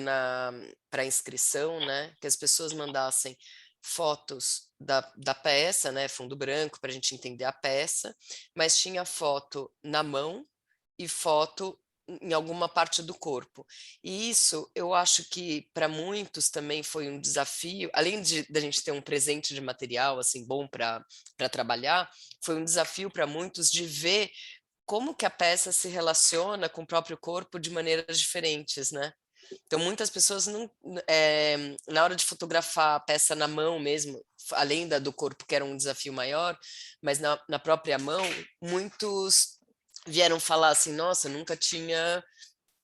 para inscrição, né? Que as pessoas mandassem fotos da peça, né? Fundo branco, para a gente entender a peça, mas tinha foto na mão e foto em alguma parte do corpo. E isso, eu acho que para muitos também foi um desafio, além da gente ter um presente de material assim bom para trabalhar, foi um desafio para muitos de ver como que a peça se relaciona com o próprio corpo de maneiras diferentes, né? Então, muitas pessoas não, na hora de fotografar a peça na mão mesmo, além do corpo, que era um desafio maior, mas na própria mão, muitos vieram falar assim, nossa, nunca tinha,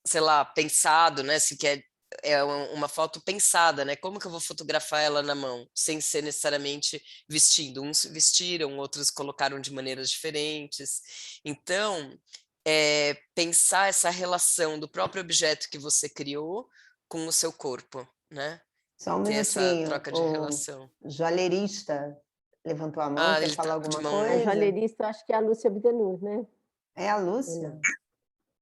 sei lá, pensado, né, se quer uma foto pensada, né? Como que eu vou fotografar ela na mão, sem ser necessariamente vestindo? Uns vestiram, outros colocaram de maneiras diferentes. Então, pensar essa relação do próprio objeto que você criou com o seu corpo, né? Só um Ter essa minutinho, troca de relação. o joalheirista levantou a mão, quer Ele falar tá de alguma mão. A coisa? joalheirista, acho que é a Lúcia Bittencourt, né? É a Lúcia?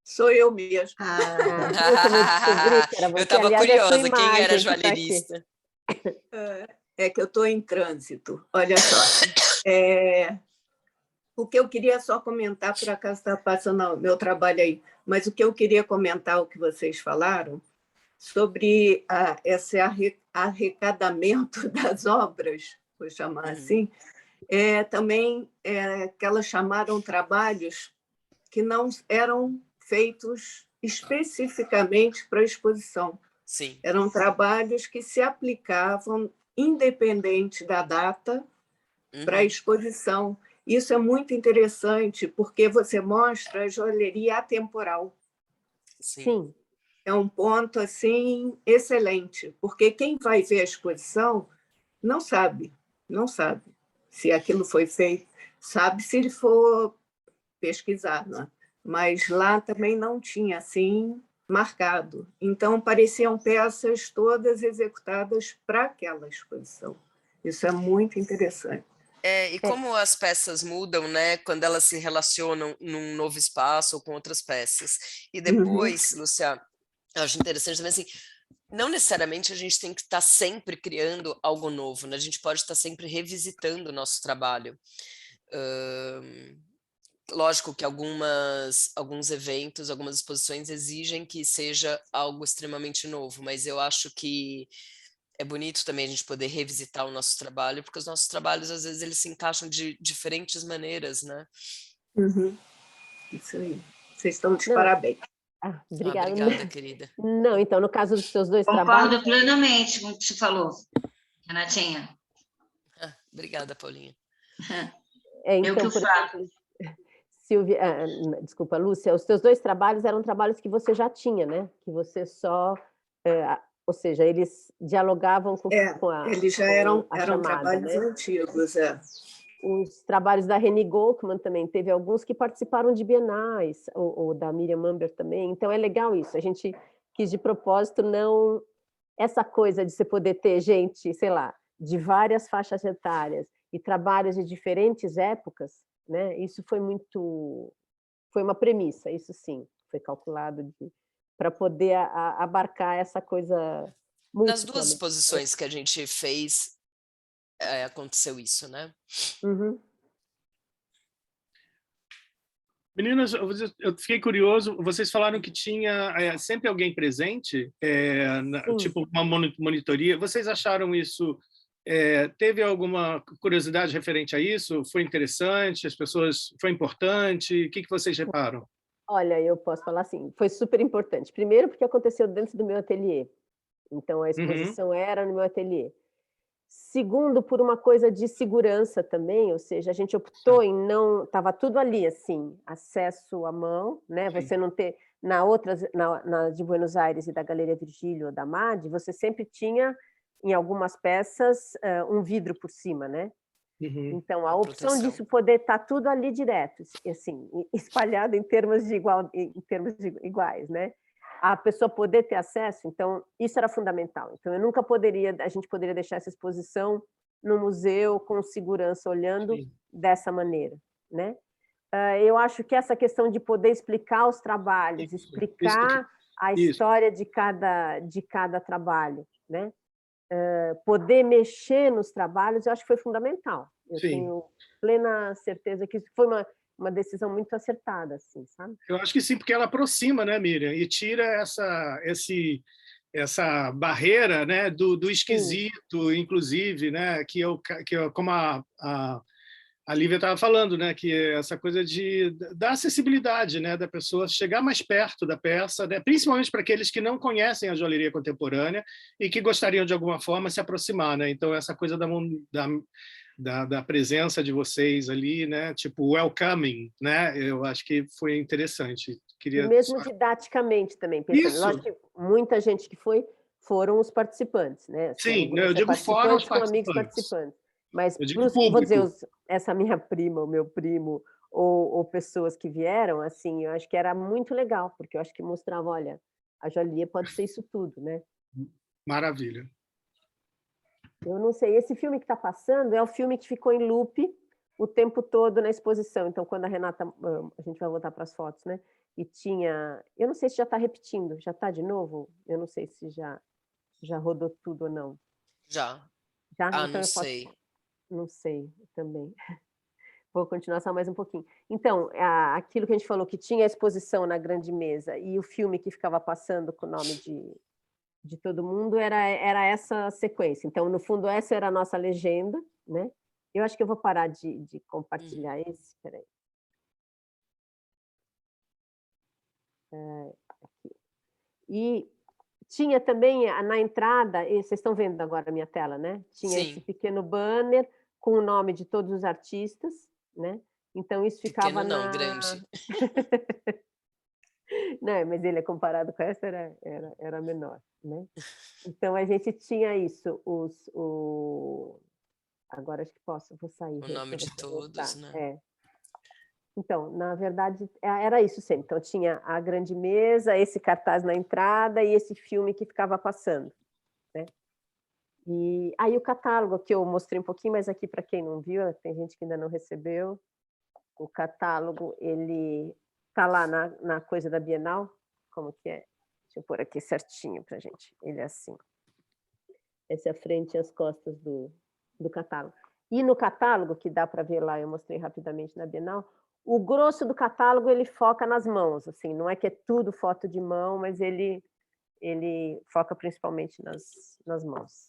Sou eu mesmo. Lúcia, eu descobri que era você. Eu estava aliás, é a sua curiosa, quem era a imagem que tá aqui. joalheirista? É que eu estou em trânsito. Olha só. O que eu queria só comentar, por acaso está passando o meu trabalho aí, mas o que eu queria comentar, o que vocês falaram, sobre esse arrecadamento das obras, vou chamar assim, também que elas chamaram trabalhos que não eram feitos especificamente para a exposição. Sim. Eram trabalhos que se aplicavam, independente da data, para a exposição. Isso é muito interessante, porque você mostra a joalheria atemporal. Sim. É um ponto assim excelente, porque quem vai ver a exposição não sabe se aquilo foi feito, sabe se ele for pesquisar, né? Mas lá também não tinha assim marcado. Então pareciam peças todas executadas para aquela exposição. Isso é muito interessante. E como as peças mudam, né, quando elas se relacionam num novo espaço ou com outras peças. E depois, Lúcia, eu acho interessante também assim, não necessariamente a gente tem que estar sempre criando algo novo, né? A gente pode estar sempre revisitando o nosso trabalho. Lógico que alguns eventos, algumas exposições exigem que seja algo extremamente novo, mas eu acho que é bonito também a gente poder revisitar o nosso trabalho, porque os nossos trabalhos, às vezes, eles se encaixam de diferentes maneiras, né? Isso aí. Vocês estão de parabéns. Obrigada. Obrigada, querida. Não, então, no caso dos seus dois Concordo trabalhos... plenamente com o que você falou, Renatinha. Obrigada, Paulinha. Então, eu que por falo. exemplo, Silvia, desculpa, Lúcia, os teus dois trabalhos eram trabalhos que você já tinha, né? Que você só... ou seja, eles dialogavam com a eles já eram chamada, trabalhos né? antigos, Os trabalhos da Reni Goldman também, teve alguns que participaram de bienais, ou da Miriam Mamber também, então é legal isso, a gente quis de propósito não... Essa coisa de você poder ter gente, sei lá, de várias faixas etárias e trabalhos de diferentes épocas, né? Isso foi uma premissa, isso sim, foi calculado para poder abarcar essa coisa Muito Nas 2 flamenco. exposições que a gente fez, aconteceu isso, né. Uhum. Meninas, eu fiquei curioso, vocês falaram que tinha sempre alguém presente, Sim. tipo uma monitoria. Vocês acharam isso, teve alguma curiosidade referente a isso? Foi interessante? As pessoas, foi importante? O que vocês reparam? Olha, eu posso falar assim, foi super importante. Primeiro porque aconteceu dentro do meu ateliê, então a Uhum. exposição era no meu ateliê. Segundo, por uma coisa de segurança também, ou seja, a gente optou em não, estava tudo ali, assim, acesso à mão, né, Sim. você não ter, na de Buenos Aires e da Galeria Virgílio ou da MAD, você sempre tinha, em algumas peças, um vidro por cima, né? Uhum. Então, a A opção proteção. disso poder estar tudo ali direto, assim, espalhado em termos de iguais, né? A pessoa poder ter acesso, então, isso era fundamental. Então, a gente poderia deixar essa exposição no museu com segurança olhando Sim. dessa maneira, né? Eu acho que essa questão de poder explicar os trabalhos, Isso explicar a história de cada trabalho, né? Poder mexer nos trabalhos, eu acho que foi fundamental. Eu Sim. tenho plena certeza que isso foi uma decisão muito acertada, assim, sabe? Eu acho que sim, porque ela aproxima, né, Miriam, e tira essa barreira, né, do esquisito, inclusive, né, como a Lívia estava falando, né, que é essa coisa da acessibilidade, né, da pessoa chegar mais perto da peça, né, principalmente para aqueles que não conhecem a joalheria contemporânea e que gostariam de alguma forma se aproximar, né? Então essa coisa da presença de vocês ali, né, tipo welcoming, né? Eu acho que foi interessante. E mesmo didaticamente também, pensando. Isso. Lógico que muita gente que foram os participantes, né? Assim, Sim, é eu digo fora os participantes com amigos participantes. participantes. Mas, Eu digo vou dizer, público. essa minha prima, o meu primo, ou pessoas que vieram, assim, eu acho que era muito legal, porque eu acho que mostrava, olha, a joalheria pode ser isso tudo, né? Maravilha. Eu não sei, esse filme que está passando é o filme que ficou em loop o tempo todo na exposição. Então, quando a Renata, a gente vai voltar para as fotos, né? E tinha, eu não sei se já está repetindo, já está de novo? Eu não sei se já rodou tudo ou não. Já. Já? Ah, Então não eu posso, sei. não sei também. Vou continuar só mais um pouquinho. Então, aquilo que a gente falou, que tinha a exposição na grande mesa e o filme que ficava passando com o nome de todo mundo, era essa sequência. Então, no fundo, essa era a nossa legenda, né? Eu acho que eu vou parar de compartilhar esse, peraí. Aqui. E tinha também na entrada, vocês estão vendo agora a minha tela, né? Tinha esse Sim. pequeno banner com o nome de todos os artistas, né? Então isso ficava Pequeno não, grande. Não, mas ele é comparado com essa era menor, né? Então a gente tinha isso, agora acho que vou sair. O nome de deixa eu todos, voltar. né? Então, na verdade, era isso sempre. Então, tinha a grande mesa, esse cartaz na entrada e esse filme que ficava passando, né? E aí o catálogo, que eu mostrei um pouquinho, mas aqui para quem não viu, tem gente que ainda não recebeu, o catálogo, ele está lá na coisa da Bienal, como que é? Deixa eu pôr aqui certinho para a gente. Ele é assim. Essa é a frente e as costas do catálogo. E no catálogo, que dá para ver lá, eu mostrei rapidamente na Bienal, o grosso do catálogo ele foca nas mãos, assim, não é que é tudo foto de mão, mas ele foca principalmente nas mãos.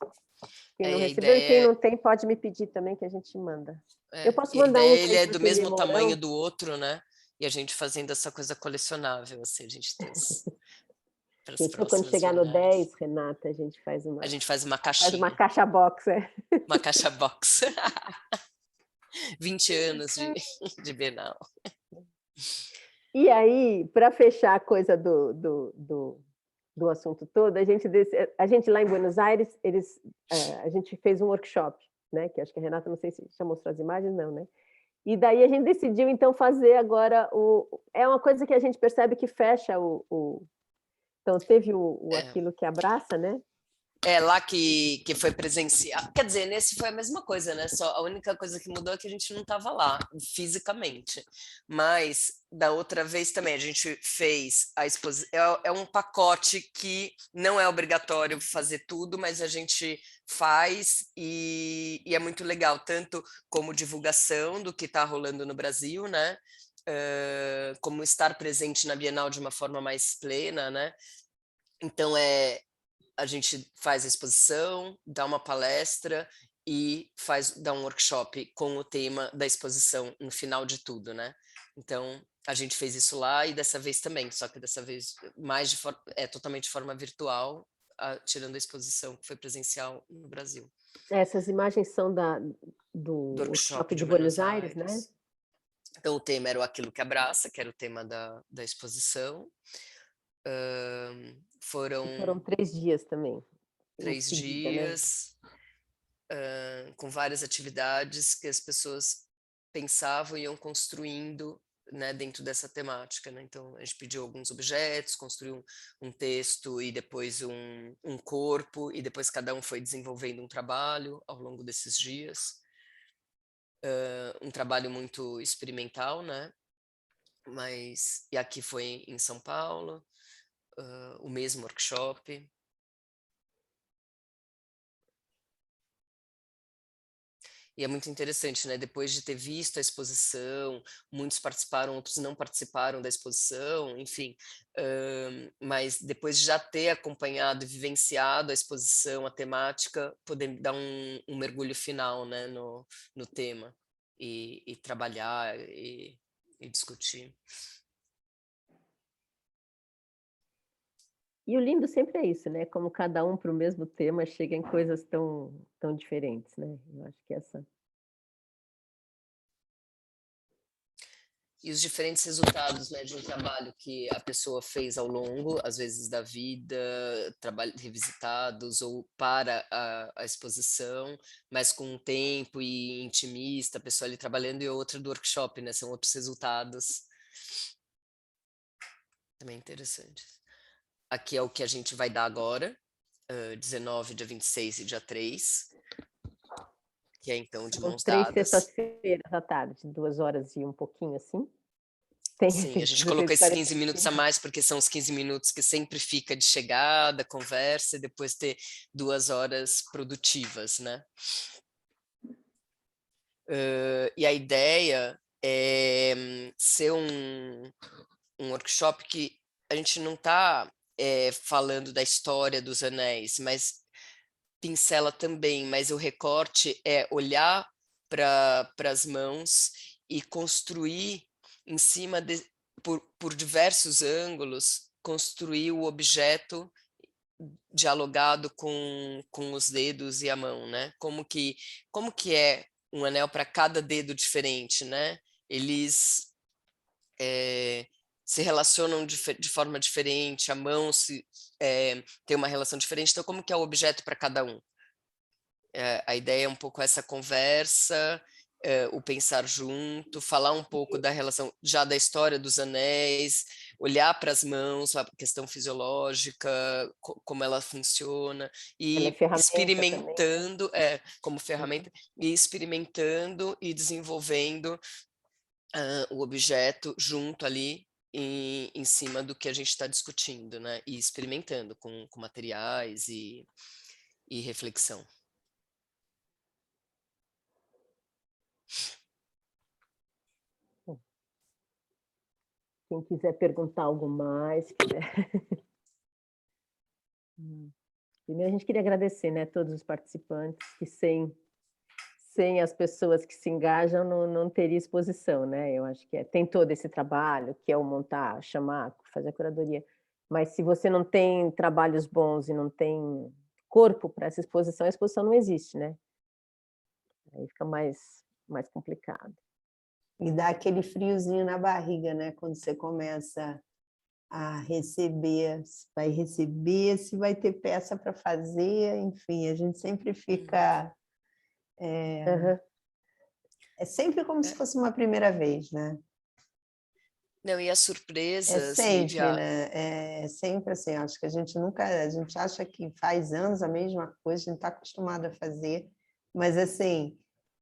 Quem não A recebeu e quem ideia, não tem pode me pedir também que a gente manda. Eu posso e a mandar uns ideia ele aí é para do Ateliê mesmo tamanho Mourão. do outro, né? E a gente fazendo essa coisa colecionável, assim, a gente tem para as Quando próximas chegar no bienais. 10, Renata, a gente faz A uma gente faz uma caixa caixinha, box, uma caixa box. 20 anos de Bienal. E aí, para fechar a coisa do assunto todo, a gente lá em Buenos Aires, a gente fez um workshop, né? Que acho que a Renata, não sei se já mostrou as imagens, não, né? E daí a gente decidiu, então, fazer agora é uma coisa que a gente percebe que fecha então, teve aquilo que abraça, né? Lá que foi presencial. Quer dizer, nesse foi a mesma coisa, né? Só a única coisa que mudou é que a gente não estava lá fisicamente. Mas da outra vez também a gente fez a exposição. É um pacote que não é obrigatório fazer tudo, mas a gente faz e é muito legal, tanto como divulgação do que está rolando no Brasil, né? Como estar presente na Bienal de uma forma mais plena, né? Então a gente faz a exposição, dá uma palestra e dá um workshop com o tema da exposição no final de tudo, né? Então, a gente fez isso lá e dessa vez também, só que dessa vez totalmente de forma virtual, tirando a exposição que foi presencial no Brasil. Essas imagens são do workshop de Buenos Aires, né? Então, o tema era o Aquilo que Abraça, que era o tema da exposição. Foram 3 dias também. 3 seguida, dias, né? Com várias atividades que as pessoas pensavam e iam construindo, né, dentro dessa temática, né? Então, a gente pediu alguns objetos, construiu um texto e depois um corpo, e depois cada um foi desenvolvendo um trabalho ao longo desses dias. Um trabalho muito experimental, né? E aqui foi em São Paulo, o mesmo workshop. E é muito interessante, né? Depois de ter visto a exposição, muitos participaram, outros não participaram da exposição, enfim. Mas depois de já ter acompanhado e vivenciado a exposição, a temática, poder dar um mergulho final, né, no tema e trabalhar e discutir. E o lindo sempre é isso, né? Como cada um para o mesmo tema chega em coisas tão diferentes, né? Eu acho que essa... E os diferentes resultados, né, de um trabalho que a pessoa fez ao longo, às vezes da vida, revisitados ou para a exposição, mas com um tempo e intimista, a pessoa ali trabalhando, e outra do workshop, né? São outros resultados. Também interessante. Aqui é o que a gente vai dar agora, 19, dia 26 e dia 3, que é então de mãos dadas. 3 sextas-feiras à tarde, 2 horas e um pouquinho assim. Sim, a gente colocou esses 15 minutos a mais, porque são os 15 minutos que sempre fica de chegada, conversa, e depois ter 2 horas produtivas, né? E a ideia é ser um workshop que a gente não está falando da história dos anéis, mas pincela também, mas o recorte é olhar para as mãos e construir em cima por diversos ângulos, construir o objeto dialogado com os dedos e a mão, né? Como que é um anel para cada dedo diferente, né? Eles se relacionam de forma diferente, a mão tem uma relação diferente, então como que é o objeto para cada um? A ideia é um pouco essa conversa, o pensar junto, falar um pouco da relação, já da história dos anéis, olhar para as mãos, a questão fisiológica, como ela funciona, e experimentando, como ferramenta, e experimentando e desenvolvendo o objeto junto ali em cima do que a gente está discutindo, né? E experimentando com materiais e reflexão. Quem quiser perguntar algo mais, Primeiro a gente queria agradecer, né, todos os participantes, que sem as pessoas que se engajam não teria exposição, né? Eu acho que tem todo esse trabalho, que é o montar, chamar, fazer a curadoria, mas se você não tem trabalhos bons e não tem corpo para essa exposição, a exposição não existe, né? Aí fica mais complicado. E dá aquele friozinho na barriga, né? Quando você começa a receber, se vai receber, se vai ter peça para fazer, enfim, a gente sempre fica... É sempre como se fosse uma primeira vez, né? Não, e as É surpresas, sempre, Lívia, né? É sempre assim, acho que a gente nunca, a gente acha que faz anos a mesma coisa, a gente está acostumado a fazer, mas assim,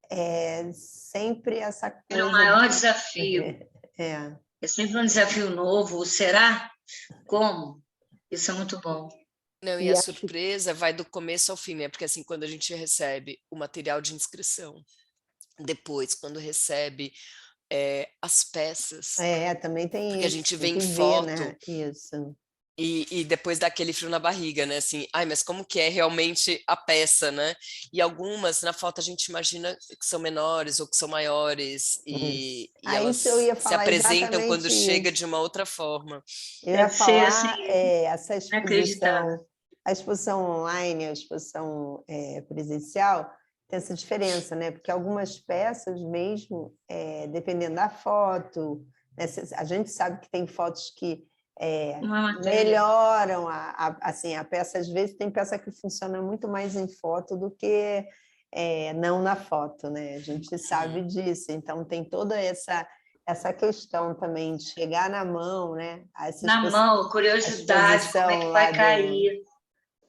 é sempre essa É o coisa maior de... desafio. É, É sempre um desafio novo. Será? Como? Isso é muito bom. não, e E a acho surpresa vai do começo ao fim, né? Porque assim, quando a gente recebe o material de inscrição, depois, quando recebe as peças, também tem porque a isso, gente vê tem em que ver, foto né? Isso. e depois dá aquele frio na barriga, né? Assim, ai, mas como que é realmente a peça, né? E algumas na foto a gente imagina que são menores ou que são maiores Isso. e Isso eu elas ia se falar apresentam quando exatamente chega de isso. uma outra forma. Eu ia Deve ser assim, falar essa inacreditável. exposição, a exposição online, a exposição presencial, tem essa diferença, né? Porque algumas peças mesmo, dependendo da foto, né? A gente sabe que tem fotos que Uma matéria. melhoram assim, a peça, às vezes tem peça que funciona muito mais em foto do que não na foto, né? A gente sabe disso, então tem toda essa questão também de chegar na mão, né? Na mão, A curiosidade, como é exposição que lá vai cair?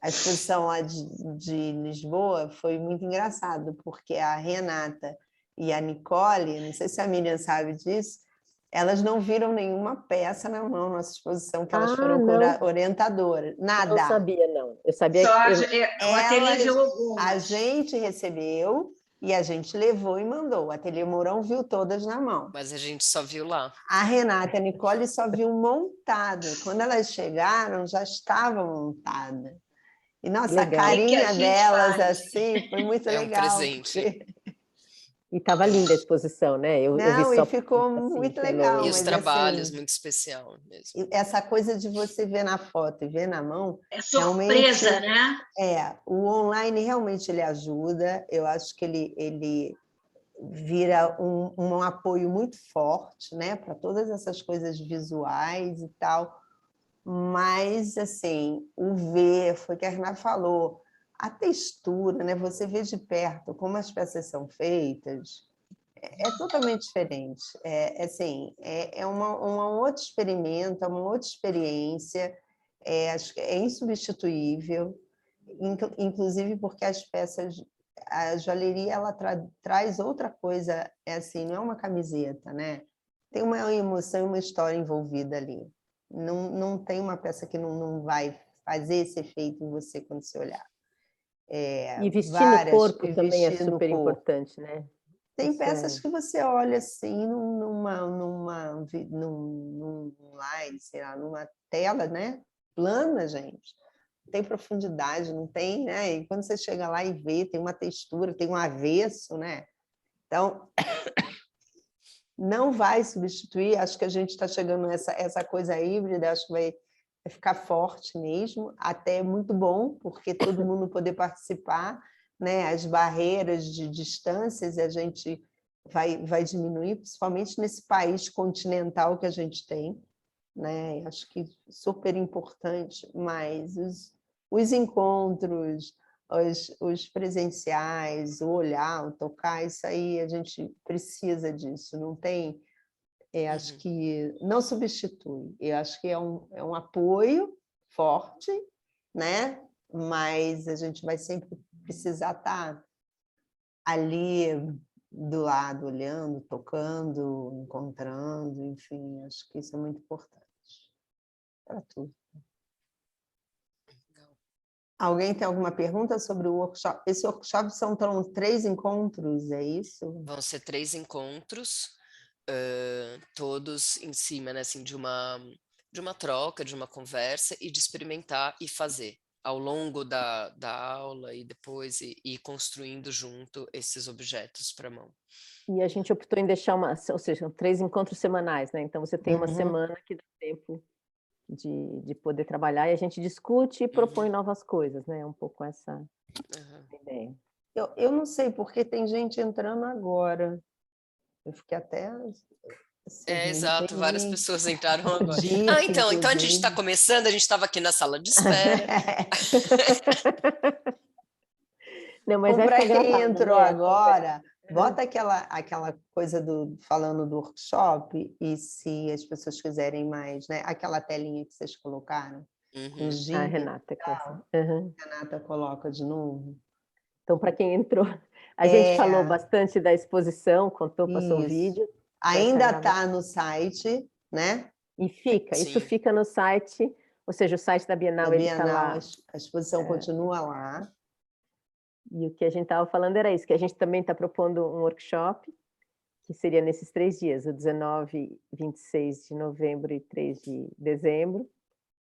a exposição lá de Lisboa foi muito engraçado, porque a Renata e a Nicole, não sei se a Miriam sabe disso, elas não viram nenhuma peça na mão nossa exposição, que elas foram não, orientadoras, não nada. sabia, não. Eu sabia Só que o ateliê viu A algumas. gente recebeu e a gente levou e mandou. O Ateliê Mourão viu todas na mão. Mas a gente só viu lá. A Renata e a Nicole só viu montado. Quando elas chegaram, já estava montada. E, nossa, a legal. O que a carinha gente delas, faz? assim, foi muito É um legal, presente. porque... E estava linda a exposição, né? Eu vi Não, e só ficou assim, muito legal, E os mas, trabalhos, assim, muito especial mesmo. essa coisa de você ver na foto e ver na mão, É realmente, surpresa, né? o online realmente ele ajuda, eu acho que ele vira um apoio muito forte, né, para todas essas coisas visuais e tal, mas, assim, o ver, foi o que a Renata falou, a textura, né, você vê de perto como as peças são feitas, é totalmente diferente, assim, um outro experimento, é uma outra experiência, acho que é insubstituível, inclusive porque as peças, a joalheria ela traz outra coisa, assim, não é uma camiseta, né? Tem uma emoção e uma história envolvida ali. Não tem uma peça que não vai fazer esse efeito em você quando você olhar. E vestir no Várias, corpo e também é vestir no super corpo. importante, né? Tem Isso peças que você olha assim num live, sei lá, numa tela, né? Plana, gente. Não tem profundidade, não tem, né? E quando você chega lá e vê, tem uma textura, tem um avesso, né? Então, não vai substituir, acho que a gente está chegando nessa coisa híbrida, acho que vai ficar forte mesmo, até muito bom, porque todo mundo poder participar, né? As barreiras de distâncias a gente vai diminuir, principalmente nesse país continental que a gente tem, né? Acho que super importante, mas os encontros, os presenciais, o olhar, o tocar, isso aí a gente precisa disso, não tem, acho que não substitui, eu acho que é um apoio forte, né? Mas a gente vai sempre precisar estar ali do lado, olhando, tocando, encontrando, enfim, acho que isso é muito importante para tudo. Alguém tem alguma pergunta sobre o workshop? Esse workshop são 3 encontros, é isso? Vão ser 3 encontros, todos em cima, né, assim, de uma troca, de uma conversa e de experimentar e fazer ao longo da aula e depois ir construindo junto esses objetos para a mão. E a gente optou em deixar ou seja, 3 encontros semanais, né? Então você tem uma semana que dá tempo de poder trabalhar e a gente discute e propõe novas coisas, né? É um pouco essa ideia. Eu não sei, porque tem gente entrando agora. Eu fiquei até... Assim, Exato, várias pessoas entraram agora. Dica, Então a gente está inclusive. começando, a gente estava aqui na sala de espera. Não, mas vai Para ficar quem gravada, entrou né? agora, Bota aquela coisa falando do workshop, e se as pessoas quiserem mais, né? Aquela telinha que vocês colocaram, com os A dicas Renata, e tal, uhum. a Renata coloca de novo. Então, para quem entrou, a gente falou bastante da exposição, contou, passou o Isso. vídeo. Ainda está no site, né? E isso fica no site, ou seja, o site da Bienal, ele está lá. A exposição continua lá. E o que a gente estava falando era isso, que a gente também está propondo um workshop, que seria nesses 3 dias, o 19, 26 de novembro e 3 de dezembro.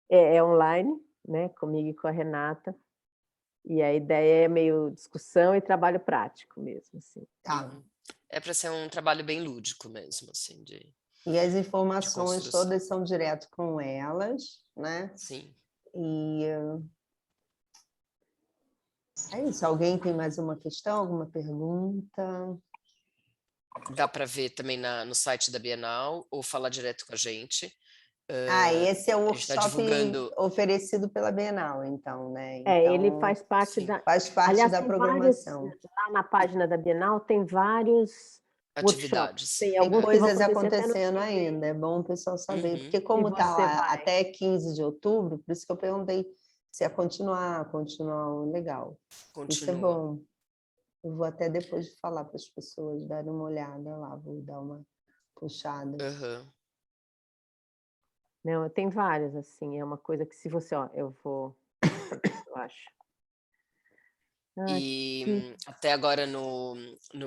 É online, né, comigo e com a Renata. E a ideia é meio discussão e trabalho prático mesmo, assim. Tá. É para ser um trabalho bem lúdico mesmo, assim, E as informações todas são direto com elas, né? Sim. E é isso. Alguém tem mais uma questão, alguma pergunta? Dá para ver também no site da Bienal ou falar direto com a gente. Esse é o tá workshop oferecido pela Bienal, então, né? Então, ele faz parte aliás, da programação. Lá na página da Bienal tem vários atividades. Tem coisas acontecendo ainda, é bom o pessoal saber, porque como está lá até 15 de outubro, por isso que eu perguntei se ia continuar legal. Continua. Isso é bom. Eu vou até depois falar para as pessoas darem uma olhada lá, vou dar uma puxada. Não, tem vários, assim, é uma coisa que se você, eu acho. E até agora no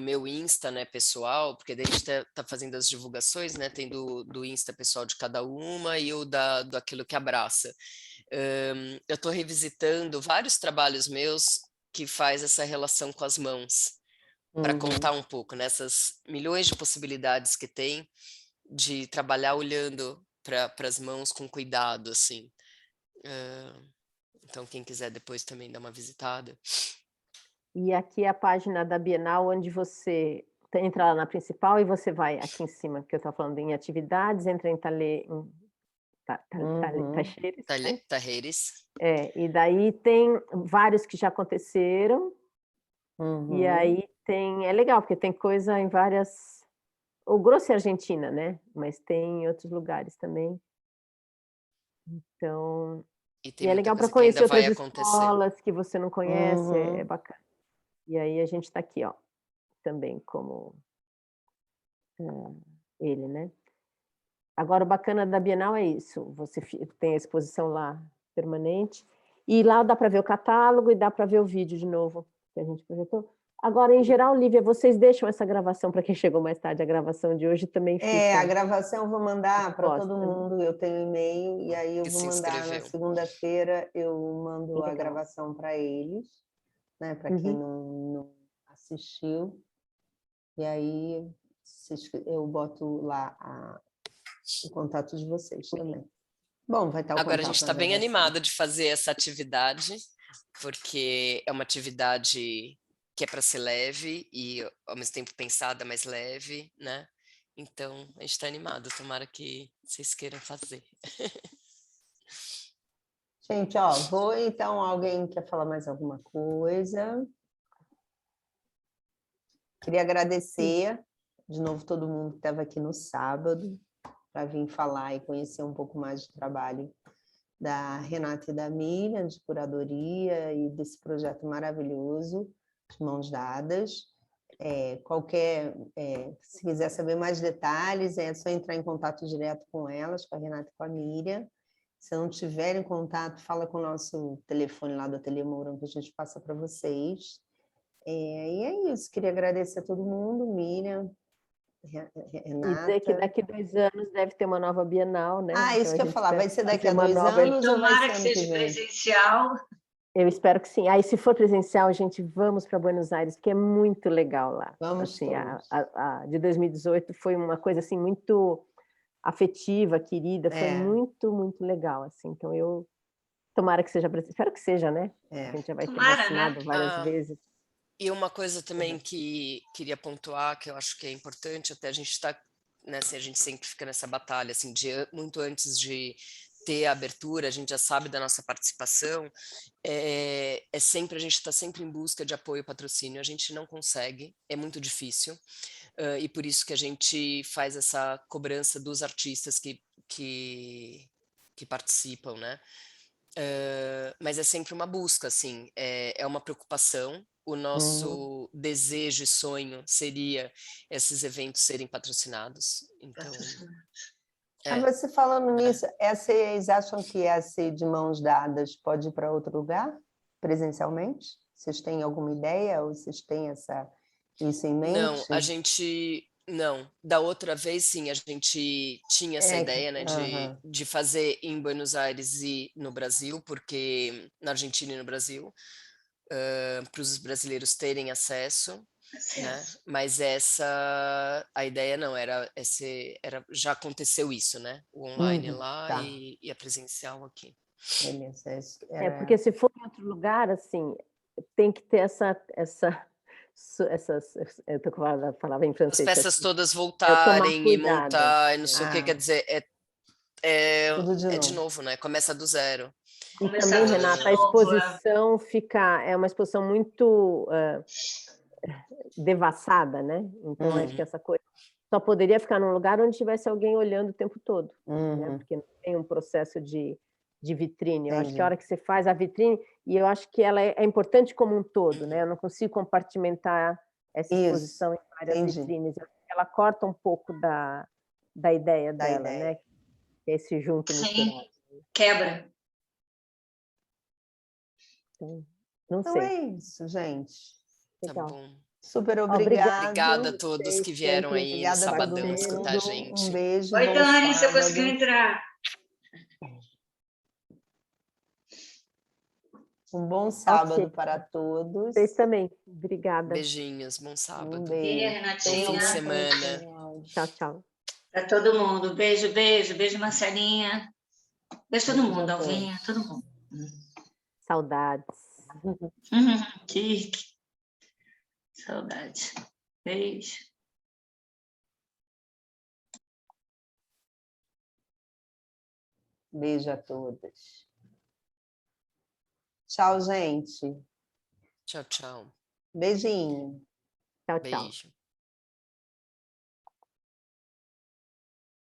meu Insta, né, pessoal, porque daí a gente tá fazendo as divulgações, né, tem do Insta pessoal de cada uma e o do Aquilo que Abraça. Eu estou revisitando vários trabalhos meus que faz essa relação com as mãos, para contar um pouco nessas milhões de possibilidades que tem de trabalhar olhando para as mãos com cuidado, assim. Então, quem quiser depois também dar uma visitada. E aqui é a página da Bienal, onde você entra lá na principal e você vai aqui em cima, que eu estava falando em atividades, entra em Talheres. E daí tem vários que já aconteceram, e aí é legal, porque tem coisa em várias... O grosso é Argentina, né? Mas tem em outros lugares também. Então... E é legal para conhecer outras escolas que você não conhece, é bacana. E aí a gente está aqui, ó, também como ele, né? Agora, o bacana da Bienal é isso, você tem a exposição lá permanente, e lá dá para ver o catálogo e dá para ver o vídeo de novo que a gente projetou. Agora, em geral, Lívia, vocês deixam essa gravação para quem chegou mais tarde, a gravação de hoje também fica... a gravação eu vou mandar para todo mundo, eu tenho e-mail, e aí eu vou mandar na segunda-feira, eu mando a gravação para eles, né, para quem não assistiu, e aí eu boto lá o contato de vocês também. Bom, vai estar o Agora a gente está bem animada de fazer essa atividade, porque é uma atividade que é para ser leve e ao mesmo tempo pensada, mas leve, né? Então a gente está animado, tomara que vocês queiram fazer. Gente, então alguém quer falar mais alguma coisa? Queria agradecer de novo todo mundo que estava aqui no sábado para vir falar e conhecer um pouco mais do trabalho da Renata e da Miriam, de curadoria e desse projeto maravilhoso, de Mãos Dadas. Se quiser saber mais detalhes, é só entrar em contato direto com elas, com a Renata e com a Miriam. Se não tiverem contato, fala com o nosso telefone lá do Ateliê Mourão, que a gente passa para vocês. E é isso, queria agradecer a todo mundo, Miriam, Renata. E dizer que daqui 2 anos deve ter uma nova Bienal, né? Isso então, que eu ia falar, vai ser daqui a 2 anos ou vai ser ano que vem? Tomara que seja presencial. Eu espero que sim. Aí, se for presencial, gente, vamos para Buenos Aires, porque é muito legal lá. Vamos assim, todos. A de 2018 foi uma coisa assim muito afetiva, querida, foi muito, muito legal. Assim. Então, tomara que seja presencial. Espero que seja, né? A gente já vai ter vacinado várias vezes. E uma coisa também que queria pontuar, que eu acho que é importante, até a gente está, né, assim, a gente sempre fica nessa batalha, assim, muito antes de ter a abertura, a gente já sabe da nossa participação, a gente está sempre em busca de apoio e patrocínio, a gente não consegue, é muito difícil, e por isso que a gente faz essa cobrança dos artistas que participam, né? Mas é sempre uma busca, assim, é uma preocupação. O nosso desejo e sonho seria esses eventos serem patrocinados. Então, Você falando nisso, vocês acham que essa de mãos dadas pode ir para outro lugar, presencialmente? Vocês têm alguma ideia ou vocês têm isso em mente? Não, da outra vez sim, a gente tinha essa ideia, né, de fazer em Buenos Aires e no Brasil, porque na Argentina e no Brasil, para os brasileiros terem acesso, né? Mas a ideia não era já aconteceu isso, né? O online lá tá. e a presencial aqui. Porque se for em outro lugar, assim, tem que ter eu tô com a palavra em francês. As peças todas voltarem e montar, não sei o que, quer dizer, é de novo, né? Começa do zero. E também, Renata, a exposição é uma exposição muito devassada, né? Então, acho que essa coisa só poderia ficar num lugar onde tivesse alguém olhando o tempo todo, né? Porque não tem um processo de vitrine. Eu acho que a hora que você faz a vitrine, e eu acho que ela é importante como um todo, né? Eu não consigo compartimentar essa exposição em várias vitrines. Ela corta um pouco da ideia dela, né? Esse junto misturado. Quebra. Não sei. Então é isso, gente. Legal. Tá bom. Super obrigada. Obrigada a todos que vieram aí no sabadão escutar a gente. Um beijo. Oi, Dani, você conseguiu entrar? Um bom sábado para todos. Vocês também. Obrigada. Beijinhos, bom sábado. Um beijo. Renatinha. Bom fim de semana. Tchau, tchau. Para todo mundo. Beijo, beijo. Beijo, Marcelinha. Beijo todo mundo, Alvinha, todo mundo. Saudades. Que saudade. Beijo. Beijo a todas. Tchau, gente. Tchau, tchau. Beijinho. Tchau, tchau. Beijo.